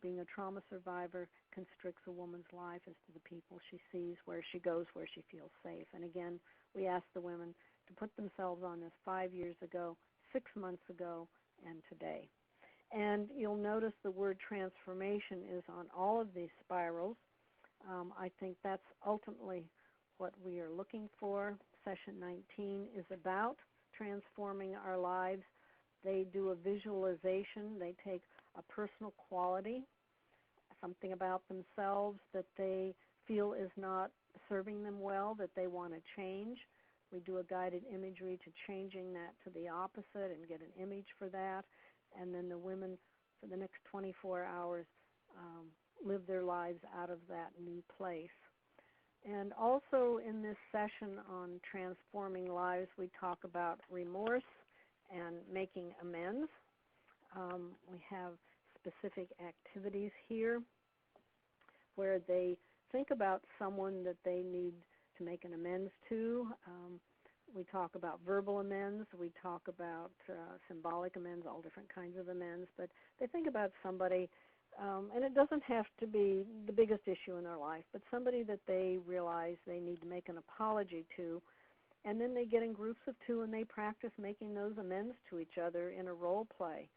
being a trauma survivor constricts a woman's life as to the people she sees, where she goes, where she feels safe. And again, we ask the women to put themselves on this 5 years ago, 6 months ago, and today. And you'll notice the word transformation is on all of these spirals. I think that's ultimately what we are looking for. Session 19 is about transforming our lives. They do a visualization. They take a personal quality, something about themselves that they feel is not serving them well, that they want to change. We do a guided imagery to changing that to the opposite and get an image for that. And then the women, for the next 24 hours, live their lives out of that new place. And also in this session on transforming lives, we talk about remorse and making amends. We have specific activities here where they think about someone that they need to make an amends to. We talk about verbal amends. We talk about symbolic amends, all different kinds of amends. But they think about somebody, and it doesn't have to be the biggest issue in their life, but somebody that they realize they need to make an apology to. And then they get in groups of 2 and they practice making those amends to each other in a role play.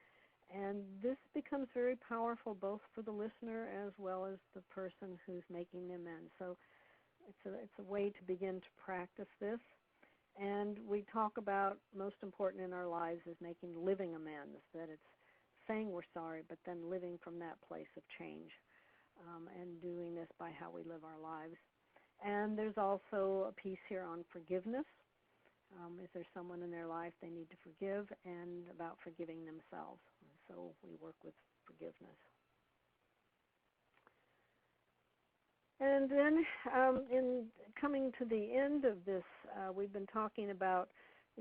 And this becomes very powerful both for the listener as well as the person who's making the amends. So it's a way to begin to practice this. And we talk about most important in our lives is making living amends, that it's saying we're sorry, but then living from that place of change, and doing this by how we live our lives. And there's also a piece here on forgiveness. Is there someone in their life they need to forgive, and about forgiving themselves. And so we work with forgiveness. And then in coming to the end of this, we've been talking about,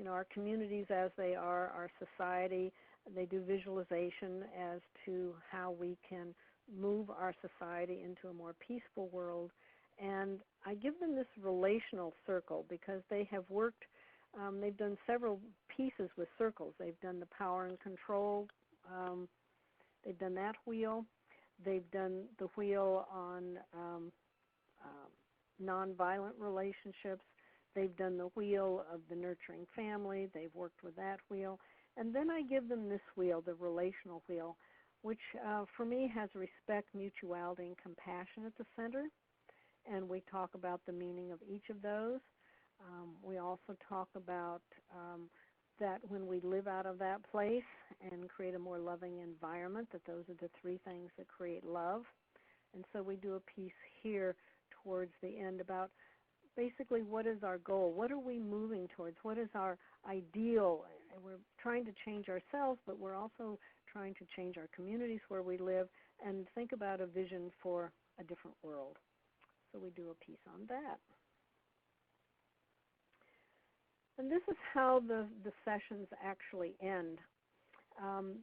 our communities as they are, our society. They do visualization as to how we can move our society into a more peaceful world. And I give them this relational circle because they have worked, they've done several pieces with circles. They've done the power and control. They've done that wheel. They've done the wheel on nonviolent relationships. They've done the wheel of the nurturing family. They've worked with that wheel. And then I give them this wheel, the relational wheel, which for me has respect, mutuality, and compassion at the center. And we talk about the meaning of each of those. We also talk about that when we live out of that place and create a more loving environment, that those are the three things that create love. And so we do a piece here towards the end about basically what is our goal, what are we moving towards, what is our ideal. And we're trying to change ourselves, but we're also trying to change our communities where we live and think about a vision for a different world. So we do a piece on that. And this is how the sessions actually end.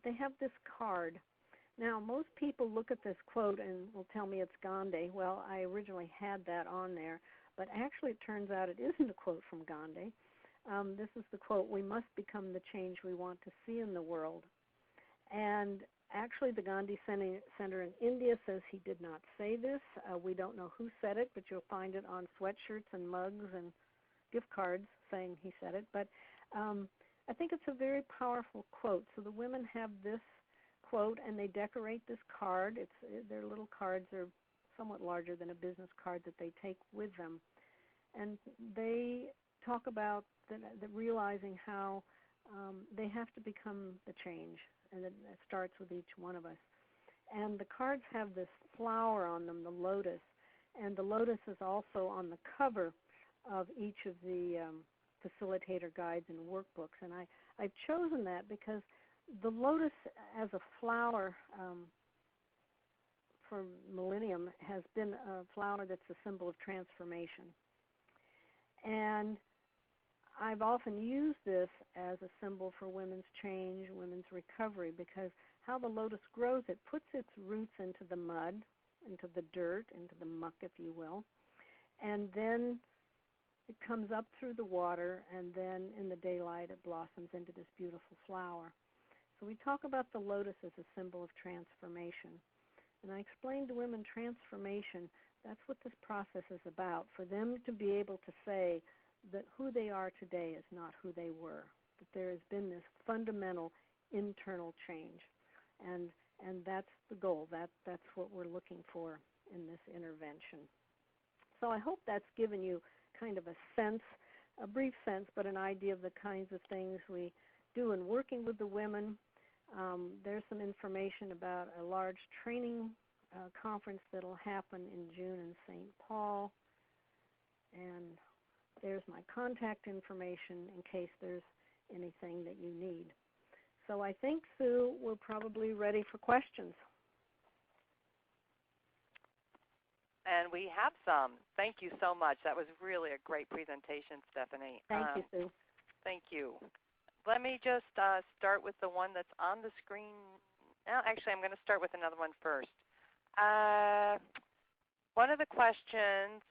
They have this card. Now, most people look at this quote and will tell me it's Gandhi. Well, I originally had that on there, but actually it turns out it isn't a quote from Gandhi. This is the quote, "We must become the change we want to see in the world." And actually the Gandhi Center in India says he did not say this. We don't know who said it, but you'll find it on sweatshirts and mugs and gift cards saying he said it. But I think it's a very powerful quote. So the women have this quote, and they decorate this card. Their little cards are somewhat larger than a business card that they take with them. And they talk about the realizing how they have to become the change, and it starts with each one of us. And the cards have this flower on them, the lotus, and the lotus is also on the cover of each of the facilitator guides and workbooks. And I've chosen that because the lotus as a flower for millennium has been a flower that's a symbol of transformation. And I've often used this as a symbol for women's change, women's recovery, because how the lotus grows, it puts its roots into the mud, into the dirt, into the muck, if you will, and then it comes up through the water, and then in the daylight it blossoms into this beautiful flower. So we talk about the lotus as a symbol of transformation. And I explain to women transformation, that's what this process is about, for them to be able to say that who they are today is not who they were, that there has been this fundamental internal change. And that's the goal. That's what we're looking for in this intervention. So I hope that's given you kind of a sense, a brief sense, but an idea of the kinds of things we do in working with the women. There's some information about a large training conference that will happen in June in St. Paul. And there's my contact information in case there's anything that you need. So I think, Sue, we're probably ready for questions. And we have some. Thank you so much. That was really a great presentation, Stephanie. Thank you, Sue. Thank you. Let me just start with the one that's on the screen. Actually, I'm going to start with another one first. One of the questions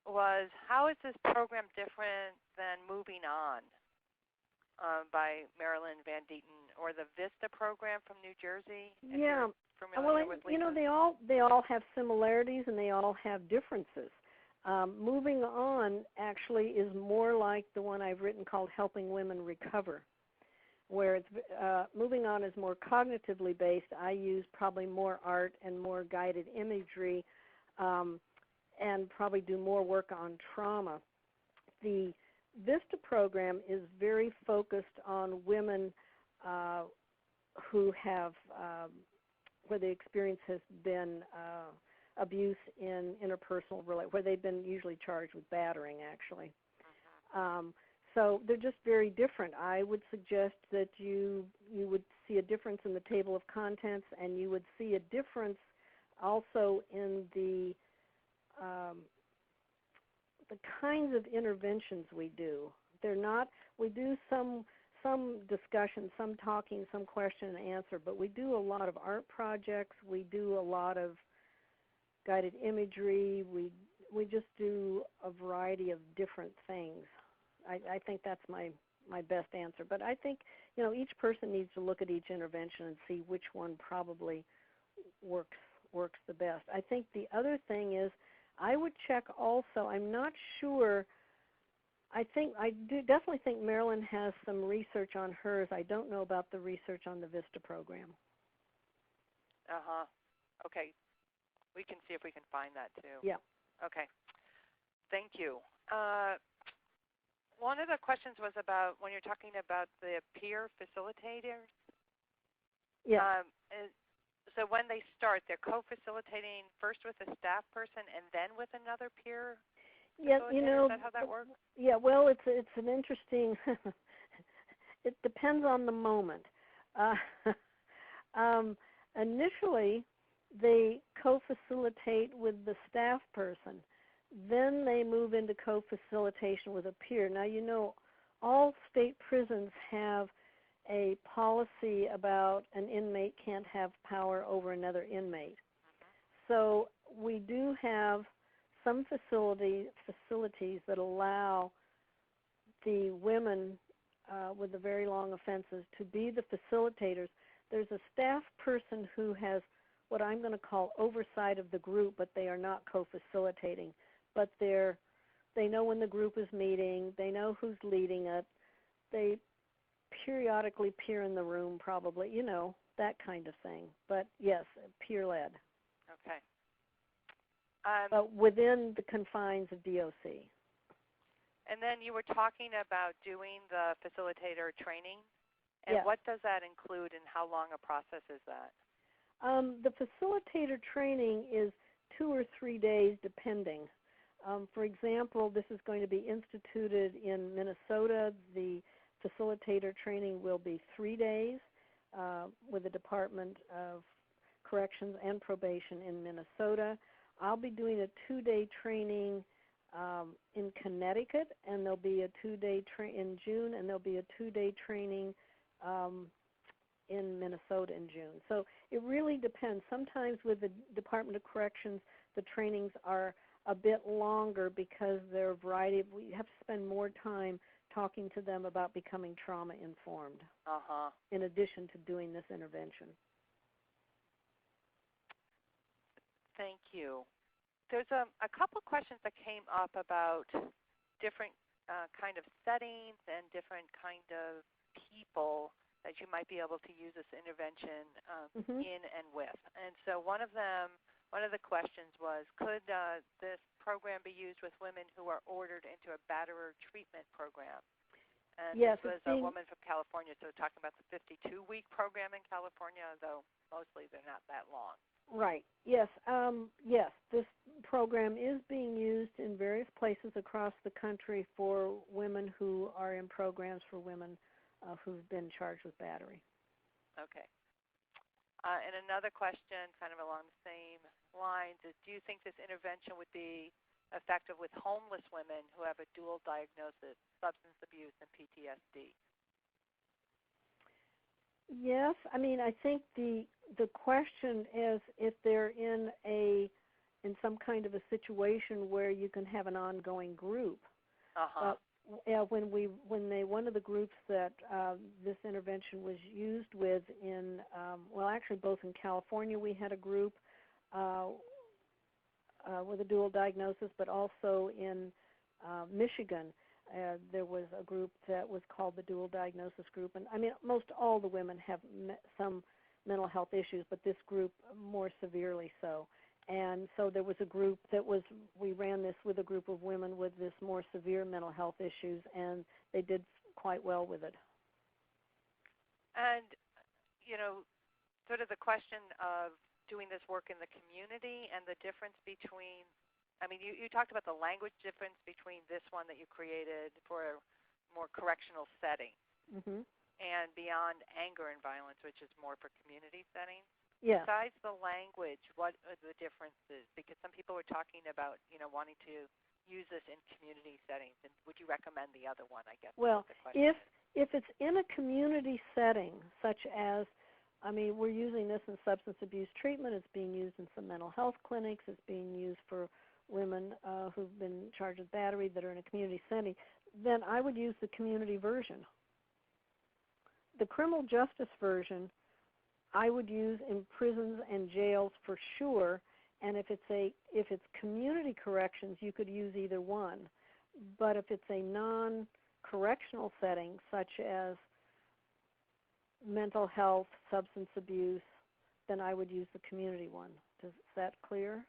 was, how is this program different than Moving On by Marilyn Van Deeten, or the VISTA program from New Jersey? Yeah. Well, you know, they all have similarities and they all have differences. Moving On actually is more like the one I've written called Helping Women Recover, where it's, Moving On is more cognitively based. I use probably more art and more guided imagery and probably do more work on trauma. The VISTA program is very focused on women who have, where the experience has been abuse in interpersonal relations, where they've been usually charged with battering, actually. So they're just very different. I would suggest that you would see a difference in the table of contents, and you would see a difference also in the kinds of interventions we do. They're not. We do some discussion, some talking, some question and answer, but we do a lot of art projects. We do a lot of guided imagery. We just do a variety of different things. I think that's my best answer. But I think, each person needs to look at each intervention and see which one probably works the best. I think the other thing is I would check also. I'm not sure. I definitely think Marilyn has some research on hers. I don't know about the research on the VISTA program. Okay. We can see if we can find that too. Yeah. Okay. Thank you. One of the questions was about when you're talking about the peer facilitators. Yeah. So when they start, they're co-facilitating first with a staff person and then with another peer facilitator? Is that how that works? Yeah, well, it's an interesting, it depends on the moment. Initially, they co-facilitate with the staff person. Then they move into co-facilitation with a peer. Now, all state prisons have a policy about an inmate can't have power over another inmate. So we do have some facilities that allow the women with the very long offenses to be the facilitators. There's a staff person who has what I'm going to call oversight of the group, but they are not co-facilitating. But they know when the group is meeting. They know who's leading it. They periodically peer in the room, probably, that kind of thing. But yes, peer-led. Okay. But within the confines of DOC. And then you were talking about doing the facilitator training. And yes. What does that include, and how long a process is that? The facilitator training is 2 or 3 days, depending. For example, this is going to be instituted in Minnesota. The facilitator training will be 3 days with the Department of Corrections and Probation in Minnesota. I'll be doing a 2-day training in Connecticut, and there'll be a 2-day in June, and there'll be a 2-day training in Minnesota in June. So it really depends. Sometimes with the Department of Corrections, the trainings are a bit longer because there are a variety of, we have to spend more time talking to them about becoming trauma informed in addition to doing this intervention. Thank you. There's a couple questions that came up about different kind of settings and different kind of people that you might be able to use this intervention in and with. And so one of the questions was, could this program be used with women who are ordered into a batterer treatment program? And yes, this was a woman from California, so talking about the 52-week program in California, though mostly they're not that long. Right. Yes. Yes, this program is being used in various places across the country for women who are in programs for women who've been charged with battery. Okay. And another question, kind of along the same lines, is do you think this intervention would be effective with homeless women who have a dual diagnosis, substance abuse and PTSD? Yes. I mean, I think the question is if they're in some kind of a situation where you can have an ongoing group. One of the groups that this intervention was used with in, actually both in California we had a group with a dual diagnosis, but also in Michigan there was a group that was called the Dual Diagnosis Group. And I mean, most all the women have some mental health issues, but this group more severely so. And so there was a group we ran this with a group of women with this more severe mental health issues, and they did quite well with it. And, sort of the question of doing this work in the community and the difference between, you talked about the language difference between this one that you created for a more correctional setting and beyond anger and violence, which is more for community settings. Yeah. Besides the language, what are the differences? Because some people were talking about, wanting to use this in community settings. And would you recommend the other one, I guess? Well, if it's in a community setting, such as, we're using this in substance abuse treatment. It's being used in some mental health clinics. It's being used for women who've been charged with battery that are in a community setting. Then I would use the community version. The criminal justice version I would use in prisons and jails for sure, and if it's community corrections, you could use either one. But if it's a non-correctional setting, such as mental health, substance abuse, then I would use the community one. Is that clear?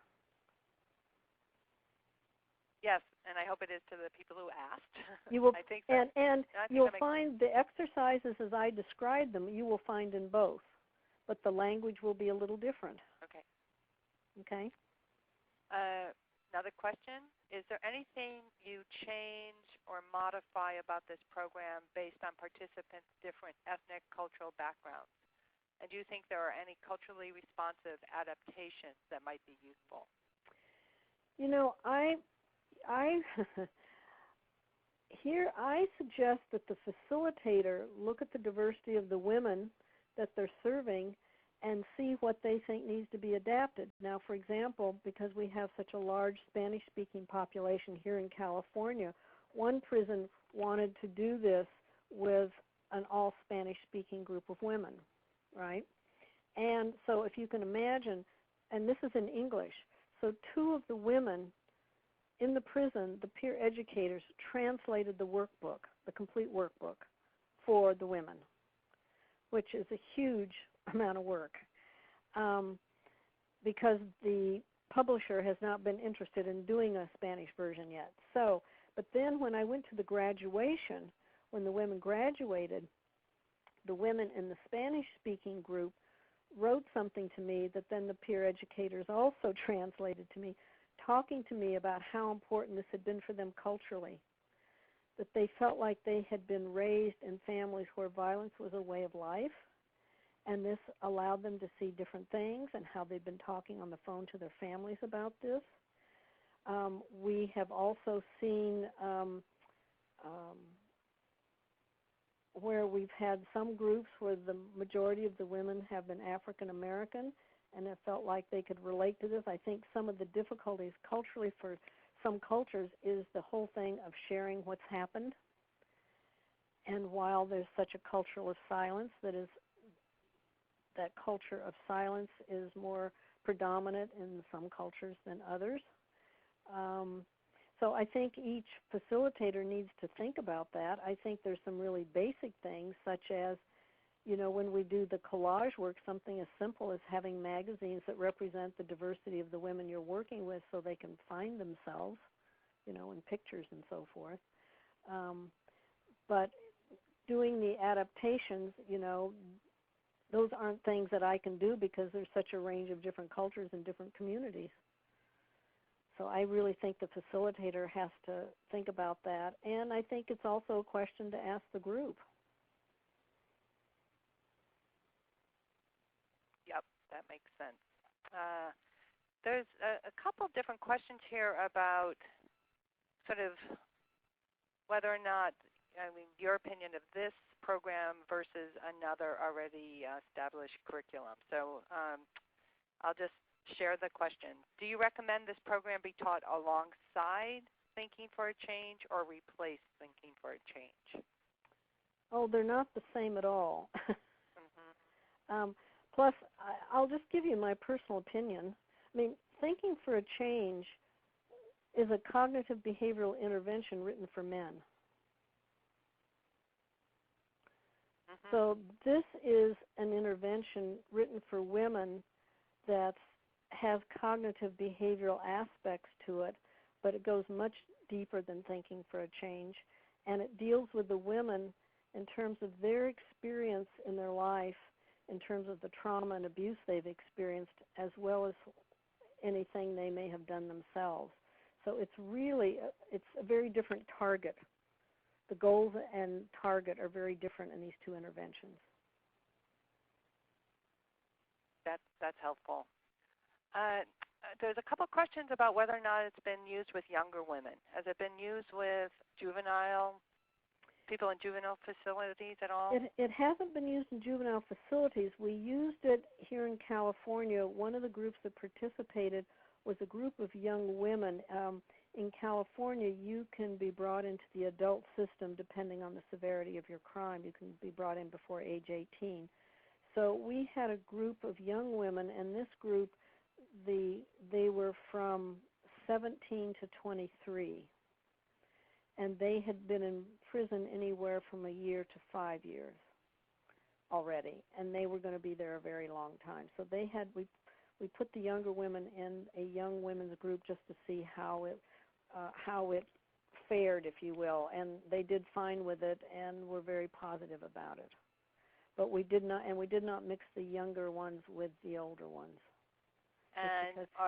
Yes, and I hope it is to the people who asked. You will, I think so. and you'll find the exercises as I described them, you will find in both, but the language will be a little different. Okay. Okay. Another question, is there anything you change or modify about this program based on participants' different ethnic, cultural backgrounds? And do you think there are any culturally responsive adaptations that might be useful? I suggest that the facilitator look at the diversity of the women that they're serving and see what they think needs to be adapted. Now, for example, because we have such a large Spanish-speaking population here in California, one prison wanted to do this with an all Spanish-speaking group of women, right? And so if you can imagine, and this is in English, so two of the women in the prison, the peer educators translated the workbook, the complete workbook, for the women, which is a huge amount of work because the publisher has not been interested in doing a Spanish version yet. So, but then when I went to the graduation, when the women graduated, the women in the Spanish-speaking group wrote something to me that then the peer educators also translated to me, talking to me about how important this had been for them culturally, that they felt like they had been raised in families where violence was a way of life, and this allowed them to see different things and how they've been talking on the phone to their families about this. We have also seen where we've had some groups where the majority of the women have been African American, and it felt like they could relate to this. I think some of the difficulties culturally for some cultures is the whole thing of sharing what's happened. And while there's such a culture of silence, that culture of silence is more predominant in some cultures than others. So I think each facilitator needs to think about that. I think there's some really basic things, such as, when we do the collage work, something as simple as having magazines that represent the diversity of the women you're working with so they can find themselves, in pictures and so forth. But doing the adaptations, those aren't things that I can do because there's such a range of different cultures and different communities. So I really think the facilitator has to think about that. And I think it's also a question to ask the group. Yep, that makes sense. There's a couple of different questions here about sort of whether or not, your opinion of this program versus another already established curriculum. So I'll just share the question. Do you recommend this program be taught alongside Thinking for a Change or replace Thinking for a Change? Oh, they're not the same at all. Plus, I'll just give you my personal opinion. Thinking for a Change is a cognitive behavioral intervention written for men. So this is an intervention written for women that's has cognitive behavioral aspects to it, but it goes much deeper than thinking for a change, and it deals with the women in terms of their experience in their life, in terms of the trauma and abuse they've experienced, as well as anything they may have done themselves. So it's a very different target. The goals and target are very different in these two interventions. That's helpful. There's a couple questions about whether or not it's been used with younger women. Has it been used with people in juvenile facilities at all? It hasn't been used in juvenile facilities. We used it here in California. One of the groups that participated was a group of young women. In California, you can be brought into the adult system depending on the severity of your crime. You can be brought in before age 18. So we had a group of young women, and this group, they were from 17 to 23. And they had been in prison anywhere from a year to 5 years already, and they were going to be there a very long time. So we put the younger women in a young women's group just to see how it fared, if you will, and they did fine with it and were very positive about it. But we did not mix the younger ones with the older ones.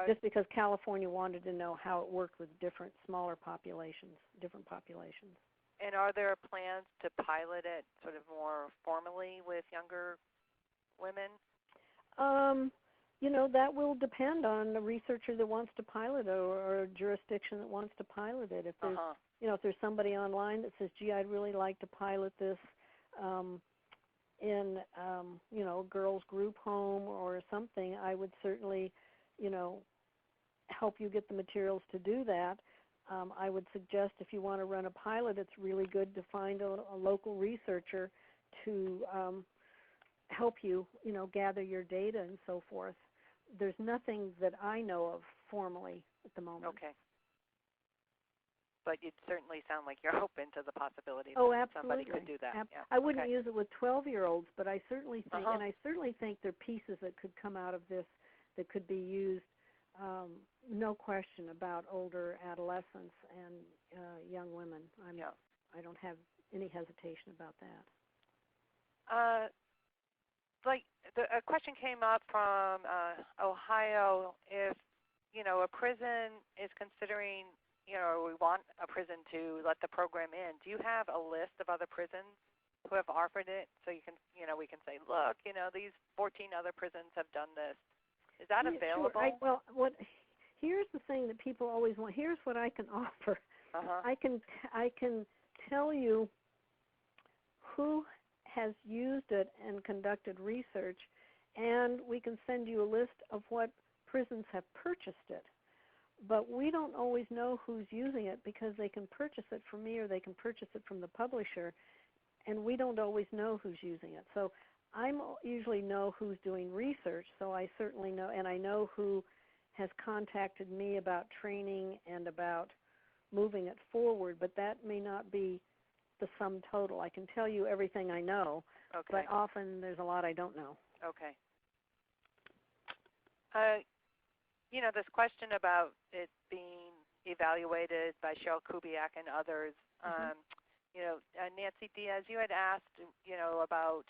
Just because California wanted to know how it worked with different populations. And are there plans to pilot it sort of more formally with younger women? That will depend on the researcher that wants to pilot it or a jurisdiction that wants to pilot it. If there's, if there's somebody online that says, "Gee, I'd really like to pilot this in, a girls' group home or something," I would certainly, help you get the materials to do that. I would suggest if you want to run a pilot, it's really good to find a local researcher to help you, gather your data and so forth. There's nothing that I know of formally at the moment. Okay. But it certainly sound like you're open to the possibility that absolutely. Somebody could do that. Yeah. I wouldn't use it with 12-year-olds, but I certainly think, and I certainly think there are pieces that could come out of this that could be used, no question, about older adolescents and young women. I don't have any hesitation about that. A question came up from Ohio. If, a prison is considering, or we want a prison to let the program in, do you have a list of other prisons who have offered it so you can, we can say, look, these 14 other prisons have done this. Is that available? Sure. Here's the thing that people always want. Here's what I can offer. I can tell you who has used it and conducted research, and we can send you a list of what prisons have purchased it. But we don't always know who's using it because they can purchase it from me or they can purchase it from the publisher, and we don't always know who's using it. So I usually know who's doing research, so I certainly know, and I know who has contacted me about training and about moving it forward, but that may not be the sum total. I can tell you everything I know, but often there's a lot I don't know. Okay. This question about it being evaluated by Cheryl Kubiak and others, Nancy Diaz, you had asked, about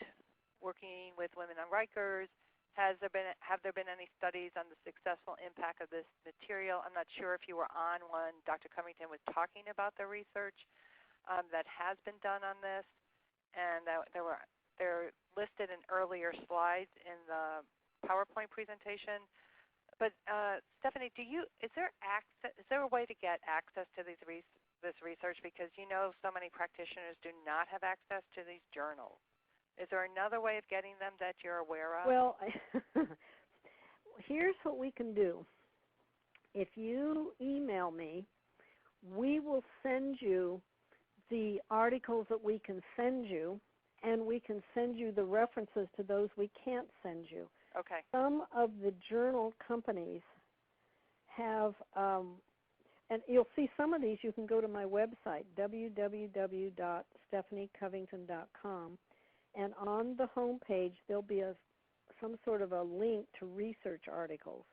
working with women on Rikers. Have there been any studies on the successful impact of this material? I'm not sure if you were on when Dr. Covington was talking about the research that has been done on this, and they're listed in earlier slides in the PowerPoint presentation. But Stephanie, is there a way to get access to this research? Because so many practitioners do not have access to these journals. Is there another way of getting them that you're aware of? Well, here's what we can do. If you email me, we will send you the articles that we can send you, and we can send you the references to those we can't send you. Okay. Some of the journal companies have, and you'll see some of these. You can go to my website, www.stephaniecovington.com, and on the home page there'll be some sort of a link to research articles.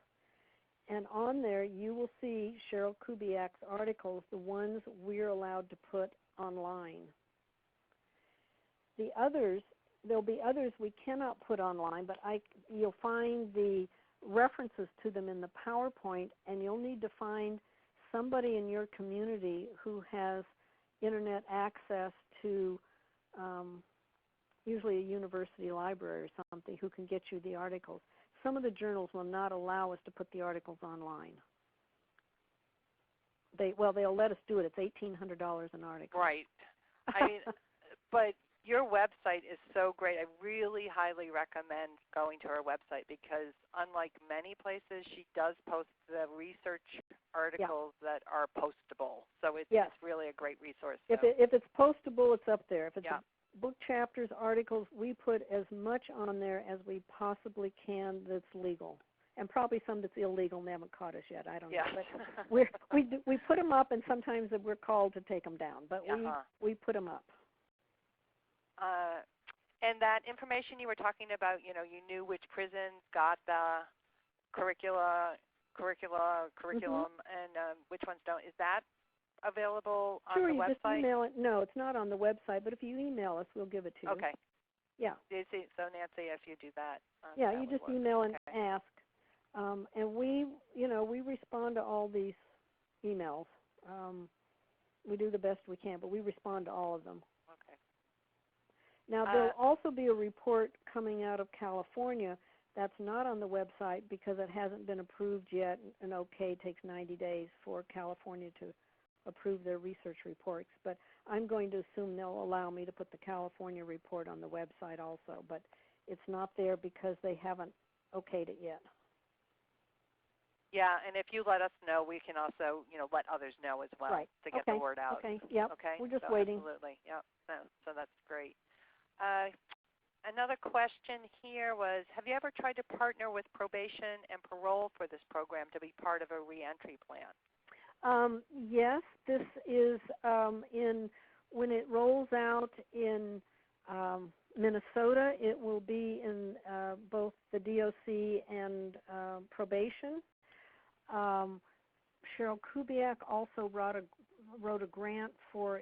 And on there, you will see Cheryl Kubiak's articles, the ones we're allowed to put online. The others, there'll be others we cannot put online, but you'll find the references to them in the PowerPoint, and you'll need to find somebody in your community who has internet access to usually a university library or something who can get you the articles. Some of the journals will not allow us to put the articles online. They'll let us do it. It's $1,800 an article. Right. I mean, but your website is so great. I really highly recommend going to her website because unlike many places, she does post the research articles that are postable. So it's really a great resource. So. If it's postable, it's up there. If it's book chapters, articles, we put as much on there as we possibly can that's legal. And probably some that's illegal and they haven't caught us yet. I don't know. But we put them up, and sometimes we're called to take them down. But we put them up. And that information you were talking about, you knew which prisons got the curriculum, and which ones don't. Is that available on the website? Sure, you just email it. No, it's not on the website, but if you email us, we'll give it to you. Okay. Yeah. So Nancy, if you do that. You just email and ask. And we respond to all these emails. We do the best we can, but we respond to all of them. Okay. Now, there'll also be a report coming out of California that's not on the website because it hasn't been approved yet. An OK takes 90 days for California to approve their research reports. But I'm going to assume they'll allow me to put the California report on the website also. But it's not there because they haven't okayed it yet. Yeah, and if you let us know, we can also, let others know as well to get the word out. Okay. Yep. Okay. We're just waiting. Absolutely. Yep. So that's great. Another question here was, have you ever tried to partner with probation and parole for this program to be part of a reentry plan? Yes, this is when it rolls out in Minnesota, it will be in both the DOC and probation. Cheryl Kubiak also wrote a grant for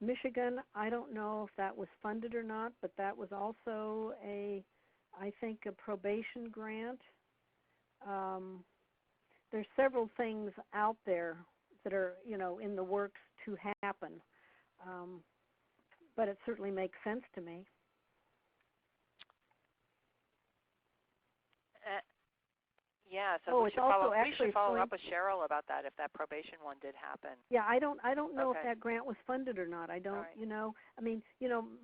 Michigan. I don't know if that was funded or not, but that was also I think a probation grant. There's several things out there that are, in the works to happen. But it certainly makes sense to me. So we should follow up with Cheryl about that if that probation one did happen. Yeah, I don't know if that grant was funded or not. I don't, I mean,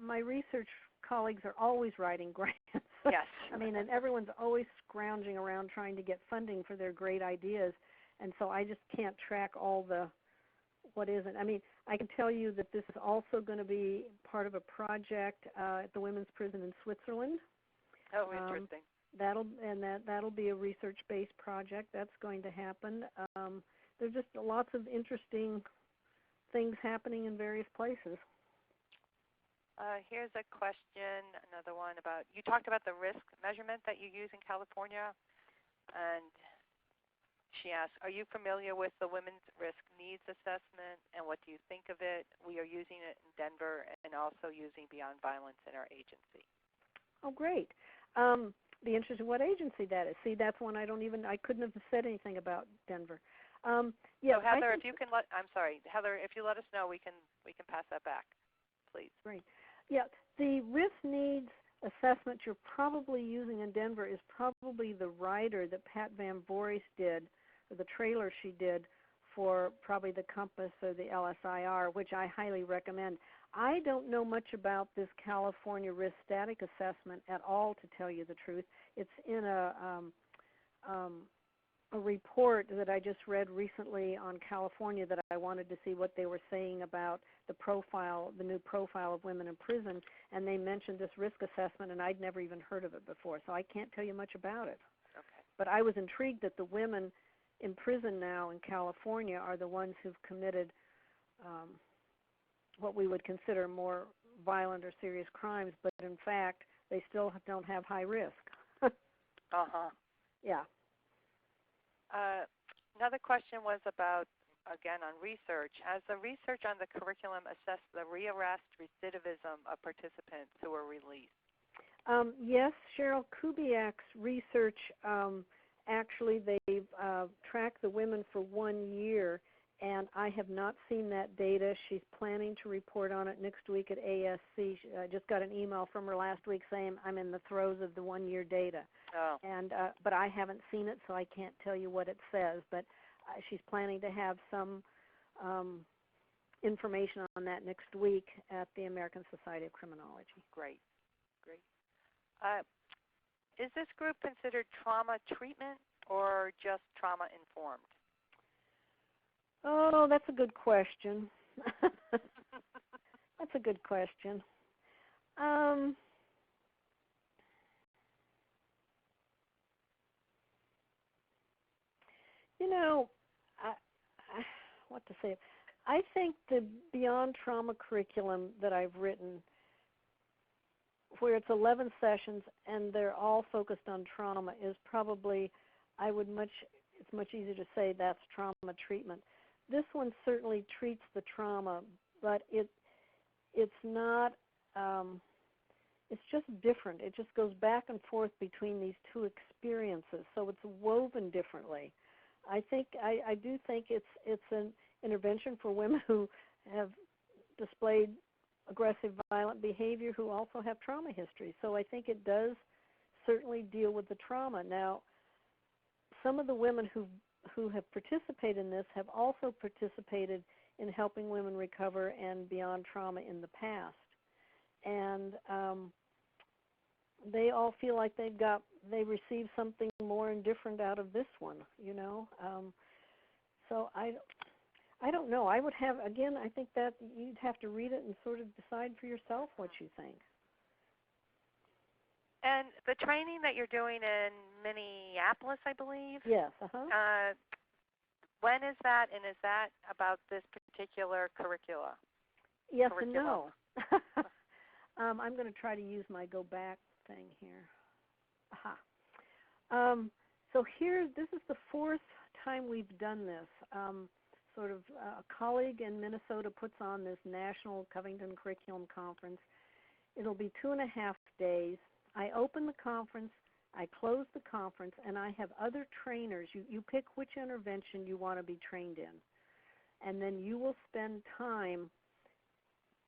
my research colleagues are always writing grants. Yes. I mean, and everyone's always scrounging around trying to get funding for their great ideas, and so I just can't track all what isn't. I mean, I can tell you that this is also going to be part of a project at the women's prison in Switzerland. Oh, interesting. That'll be a research-based project. That's going to happen. There's just lots of interesting things happening in various places. Here's a question, another one about, you talked about the risk measurement that you use in California, and she asked, are you familiar with the Women's Risk Needs Assessment, and what do you think of it? We are using it in Denver and also using Beyond Violence in our agency. Oh, great. Be interested in what agency that is. See, that's one I couldn't have said anything about Denver. So Heather, if you let us know, we can pass that back, please. Great. Yeah, the risk needs assessment you're probably using in Denver is probably the rider that Pat Van Voorhis did, or the trailer she did for probably the Compass or the LSIR, which I highly recommend. I don't know much about this California risk static assessment at all, to tell you the truth. It's in a report that I just read recently on California that I wanted to see what they were saying about the new profile of women in prison, and they mentioned this risk assessment, and I'd never even heard of it before, so I can't tell you much about it. Okay. But I was intrigued that the women in prison now in California are the ones who've committed what we would consider more violent or serious crimes, but in fact, they still don't have high risk. Uh-huh. Yeah. Another question was about, again, on research. Has the research on the curriculum assessed the rearrest recidivism of participants who were released? Yes, Cheryl Kubiak's research, actually they've tracked the women for 1 year, and I have not seen that data. She's planning to report on it next week at ASC. I just got an email from her last week saying I'm in the throes of the 1 year data. Oh. And but I haven't seen it, so I can't tell you what it says. But she's planning to have some information on that next week at the American Society of Criminology. Great, great. Is this group considered trauma treatment or just trauma informed? Oh, that's a good question. That's a good question. You know, what to say? I think the Beyond Trauma curriculum that I've written, where it's 11 sessions and they're all focused on trauma, is probably, it's much easier to say that's trauma treatment. This one certainly treats the trauma, but it's not, it's just different. It just goes back and forth between these two experiences, so it's woven differently. I do think it's an intervention for women who have displayed aggressive, violent behavior who also have trauma history. So I think it does certainly deal with the trauma. Now, some of the women who have participated in this have also participated in helping women recover and beyond trauma in the past. And they all feel like they received something more and different out of this one, you know. So I don't know. I would have, again, I think that you'd have to read it and sort of decide for yourself what you think. And the training that you're doing in Minneapolis, I believe? Yes. When is that, and is that about this particular curricula? Yes and no. I'm going to try to use my go back thing here. So this is the fourth time we've done this. A colleague in Minnesota puts on this National Covington Curriculum Conference. It'll be 2.5 days. I open the conference, I close the conference, and I have other trainers. You pick which intervention you want to be trained in, and then you will spend time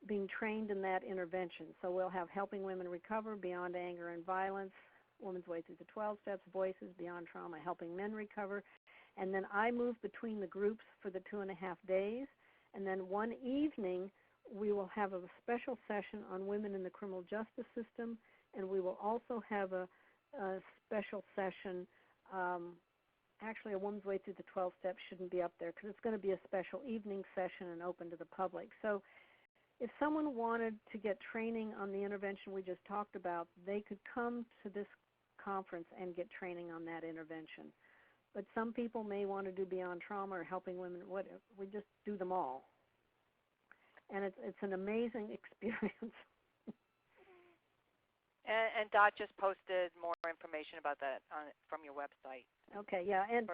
being trained in that intervention. So we'll have Helping Women Recover, Beyond Anger and Violence, Woman's Way Through the 12 Steps, Voices, Beyond Trauma, Helping Men Recover. And then I move between the groups for the 2.5 days. And then one evening, we will have a special session on women in the criminal justice system. And we will also have a special session. Actually, A Woman's Way Through the 12 Steps shouldn't be up there because it's going to be a special evening session and open to the public. So if someone wanted to get training on the intervention we just talked about, they could come to this conference and get training on that intervention. But some people may want to do Beyond Trauma or Helping Women. We just do them all. And it's an amazing experience. And Dot just posted more information about that from your website. Okay, yeah, and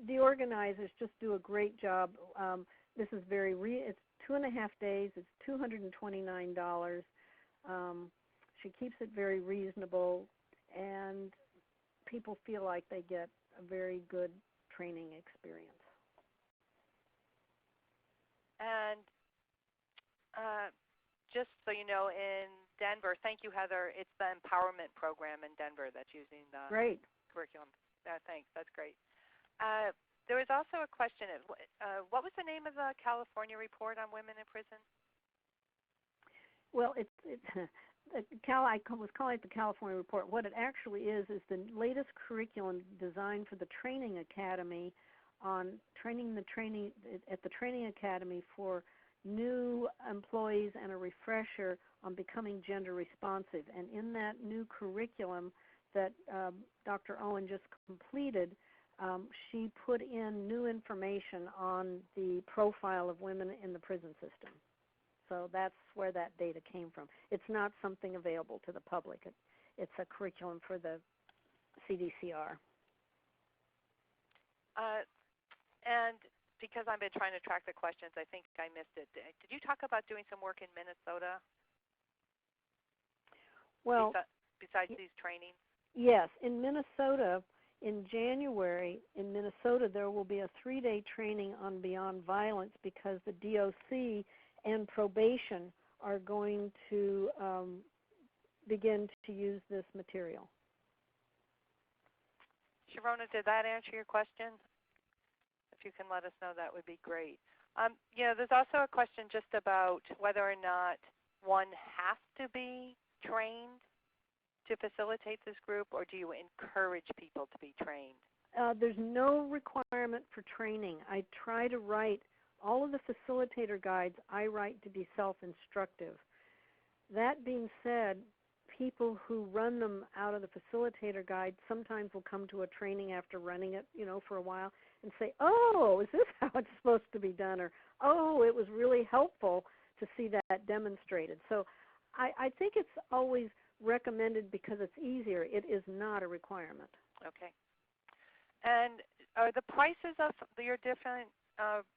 the organizers just do a great job. This is it's 2.5 days. It's $229. She keeps it very reasonable, and people feel like they get a very good training experience. And just so you know, in Denver, thank you, Heather, it's the empowerment program in Denver that's using the curriculum. Thanks, that's great. There was also a question, what was the name of the California report on women in prison? Well, I was calling it the California report. What it actually is the latest curriculum designed for the training academy on at the training academy for new employees and a refresher on becoming gender responsive. And in that new curriculum that Dr. Owen just completed, she put in new information on the profile of women in the prison system. So that's where that data came from. It's not something available to the public. It's a curriculum for the CDCR. And because I've been trying to track the questions, I think I missed it. Did you talk about doing some work in Minnesota? Well, besides these trainings? yes. In Minnesota, in January, in Minnesota, there will be a 3-day training on beyond violence because the DOC and probation are going to begin to use this material. Sharona, did that answer your question? If you can let us know, that would be great. There's also a question just about whether or not one has to be trained to facilitate this group, or do you encourage people to be trained? There's no requirement for training. I try to write all of the facilitator guides I write to be self-instructive. That being said, people who run them out of the facilitator guide sometimes will come to a training after running it, for a while and say, oh, is this how it's supposed to be done? Or, oh, it was really helpful to see that demonstrated. So I think it's always recommended because it's easier. It is not a requirement. Okay. And are the prices of your different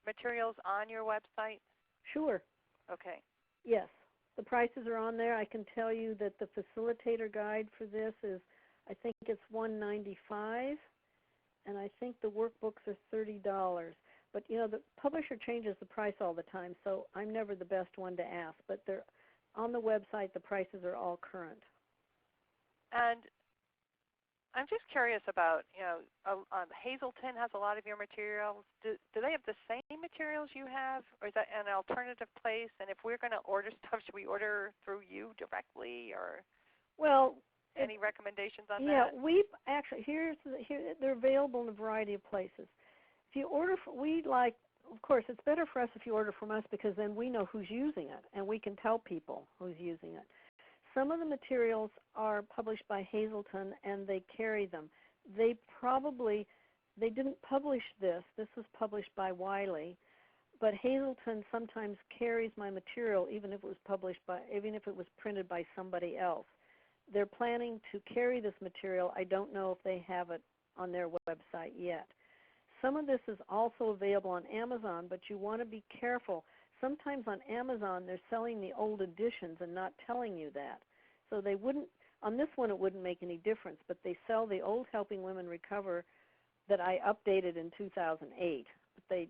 materials on your website? Sure. Okay. Yes. The prices are on there. I can tell you that the facilitator guide for this is, I think it's $195, and I think the workbooks are $30. But, the publisher changes the price all the time, so I'm never the best one to ask. But they're on the website, the prices are all current. And I'm just curious about, Hazleton has a lot of your materials. Do they have the same materials you have, or is that an alternative place? And if we're going to order stuff, should we order through you directly, or any recommendations on that? Yeah, we actually they're available in a variety of places. If you order, of course, it's better for us if you order from us because then we know who's using it and we can tell people who's using it. Some of the materials are published by Hazleton, and they carry them. They didn't publish this. This was published by Wiley, but Hazleton sometimes carries my material, even if it was printed by somebody else. They're planning to carry this material. I don't know if they have it on their website yet. Some of this is also available on Amazon, but you want to be careful. Sometimes on Amazon they're selling the old editions and not telling you that. So they wouldn't, on this one it wouldn't make any difference, but they sell the old Helping Women Recover that I updated in 2008. But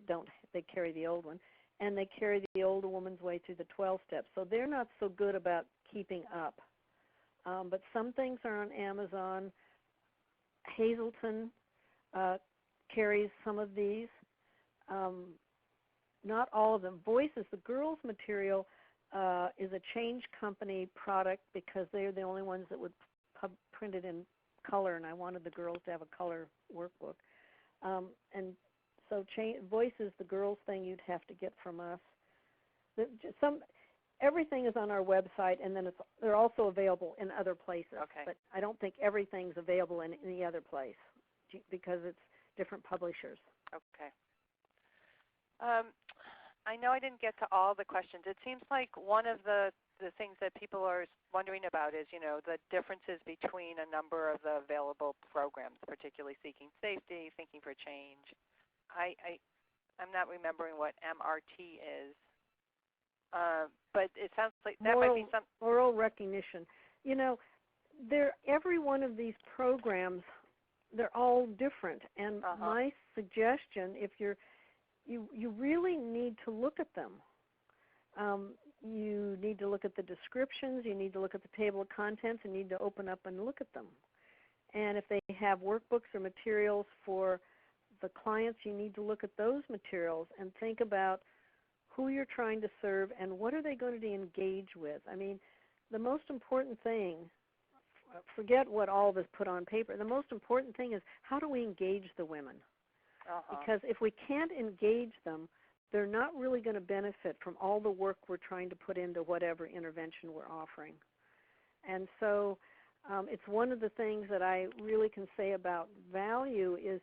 they carry the old one, and they carry the old Woman's Way Through the 12 Steps. So they're not so good about keeping up. But some things are on Amazon. Hazleton carries some of these. Not all of them. Voices, the girls' material, is a Change Company product because they're the only ones that would print it in color, and I wanted the girls to have a color workbook. And so Voices, the girls' thing, you'd have to get from us. Everything is on our website, and then they're also available in other places. Okay. But I don't think everything's available in any other place because it's different publishers. Okay. I know I didn't get to all the questions. It seems like one of the things that people are wondering about is, the differences between a number of the available programs, particularly Seeking Safety, Thinking for Change. I'm not remembering what MRT is, but it sounds like that might be some oral recognition. Every one of these programs, they're all different, and my suggestion, if you really need to look at them. You need to look at the descriptions. You need to look at the table of contents. You need to open up and look at them. And if they have workbooks or materials for the clients, you need to look at those materials and think about who you're trying to serve and what are they going to engage with. I mean, the most important thing, forget what all of us put on paper, the most important thing is how do we engage the women? Because if we can't engage them, they're not really going to benefit from all the work we're trying to put into whatever intervention we're offering. And so it's one of the things that I really can say about value is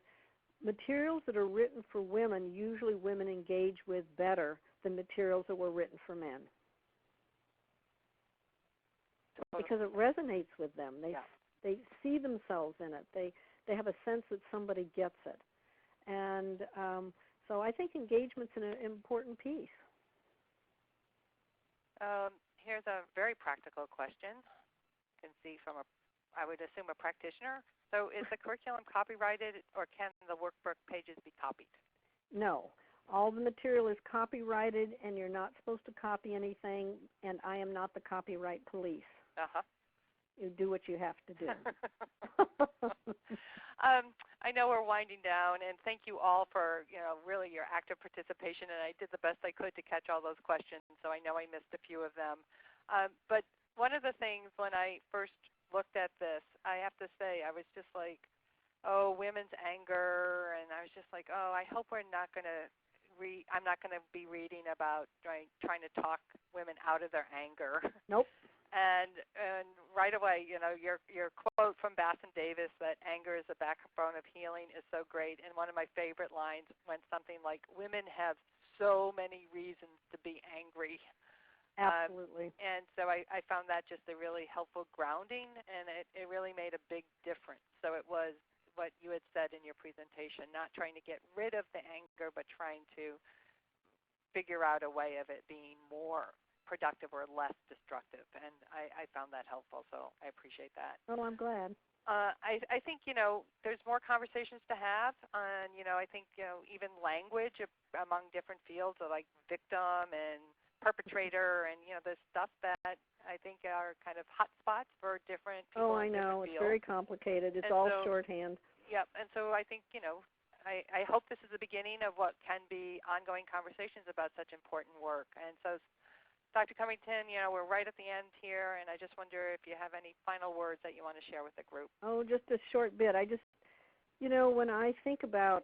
materials that are written for women, usually women engage with better than materials that were written for men. Because it resonates with them. They see themselves in it. They have a sense that somebody gets it. And so I think engagement's an important piece. Here's a very practical question. You can see from I would assume a practitioner. So is the curriculum copyrighted, or can the workbook pages be copied? No. All the material is copyrighted, and you're not supposed to copy anything, and I am not the copyright police. Uh-huh. You do what you have to do. I know we're winding down, and thank you all for really your active participation. And I did the best I could to catch all those questions, so I know I missed a few of them. But one of the things when I first looked at this, I have to say, I was just like, oh, women's anger, and I was just like, oh, I hope we're not going to I'm not going to be reading about trying to talk women out of their anger. Nope. And right away, your quote from Bass and Davis that anger is the backbone of healing is so great. And one of my favorite lines went something like, women have so many reasons to be angry. Absolutely. And so I found that just a really helpful grounding, and it really made a big difference. So it was what you had said in your presentation, not trying to get rid of the anger, but trying to figure out a way of it being more productive or less destructive. And I found that helpful, so I appreciate that. Oh, I'm glad. I think, there's more conversations to have on, I think, even language among different fields like victim and perpetrator and, the stuff that I think are kind of hot spots for different people. Oh, I know. It's very complicated. It's all shorthand. Yep. And so I think, I hope this is the beginning of what can be ongoing conversations about such important work. And so, Dr. Covington, we're right at the end here, and I just wonder if you have any final words that you want to share with the group. Oh, just a short bit. I just, when I think about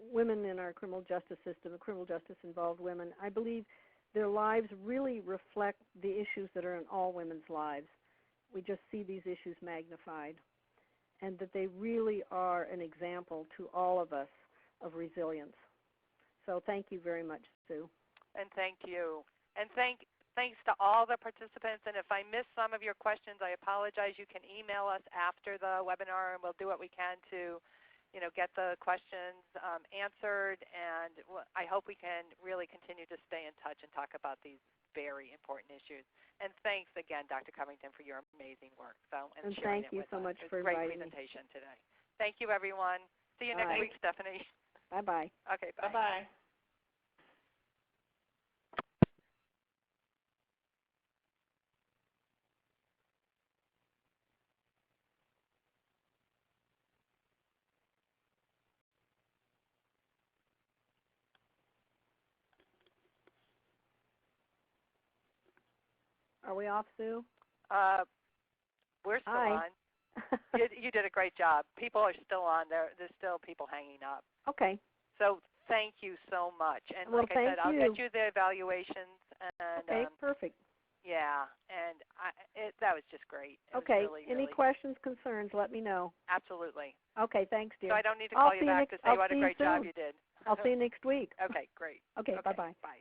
women in our criminal justice system, criminal justice-involved women, I believe their lives really reflect the issues that are in all women's lives. We just see these issues magnified, and that they really are an example to all of us of resilience. So thank you very much, Sue. And thank you. And thanks to all the participants. And if I missed some of your questions, I apologize. You can email us after the webinar, and we'll do what we can to get the questions answered. And I hope we can really continue to stay in touch and talk about these very important issues. And thanks again, Dr. Covington, for your amazing work. And sharing thank you it with so us. much for inviting me. Great presentation today. Thank you, everyone. See you next week, Stephanie. Bye-bye. Okay, bye. Bye-bye. Are we off, Sue? We're still Hi. on. You did a great job. People are still on. There's still people hanging up. Okay. So thank you so much. And well, like I said, I'll get you the evaluations. And, okay, perfect. Yeah, and that was just great. It okay. was really, Any questions, concerns, let me know. Absolutely. Okay, thanks, dear. So I don't need to call you back to say what a great soon. job you did. I'll see you next week. Okay, great. Okay, bye-bye. Bye.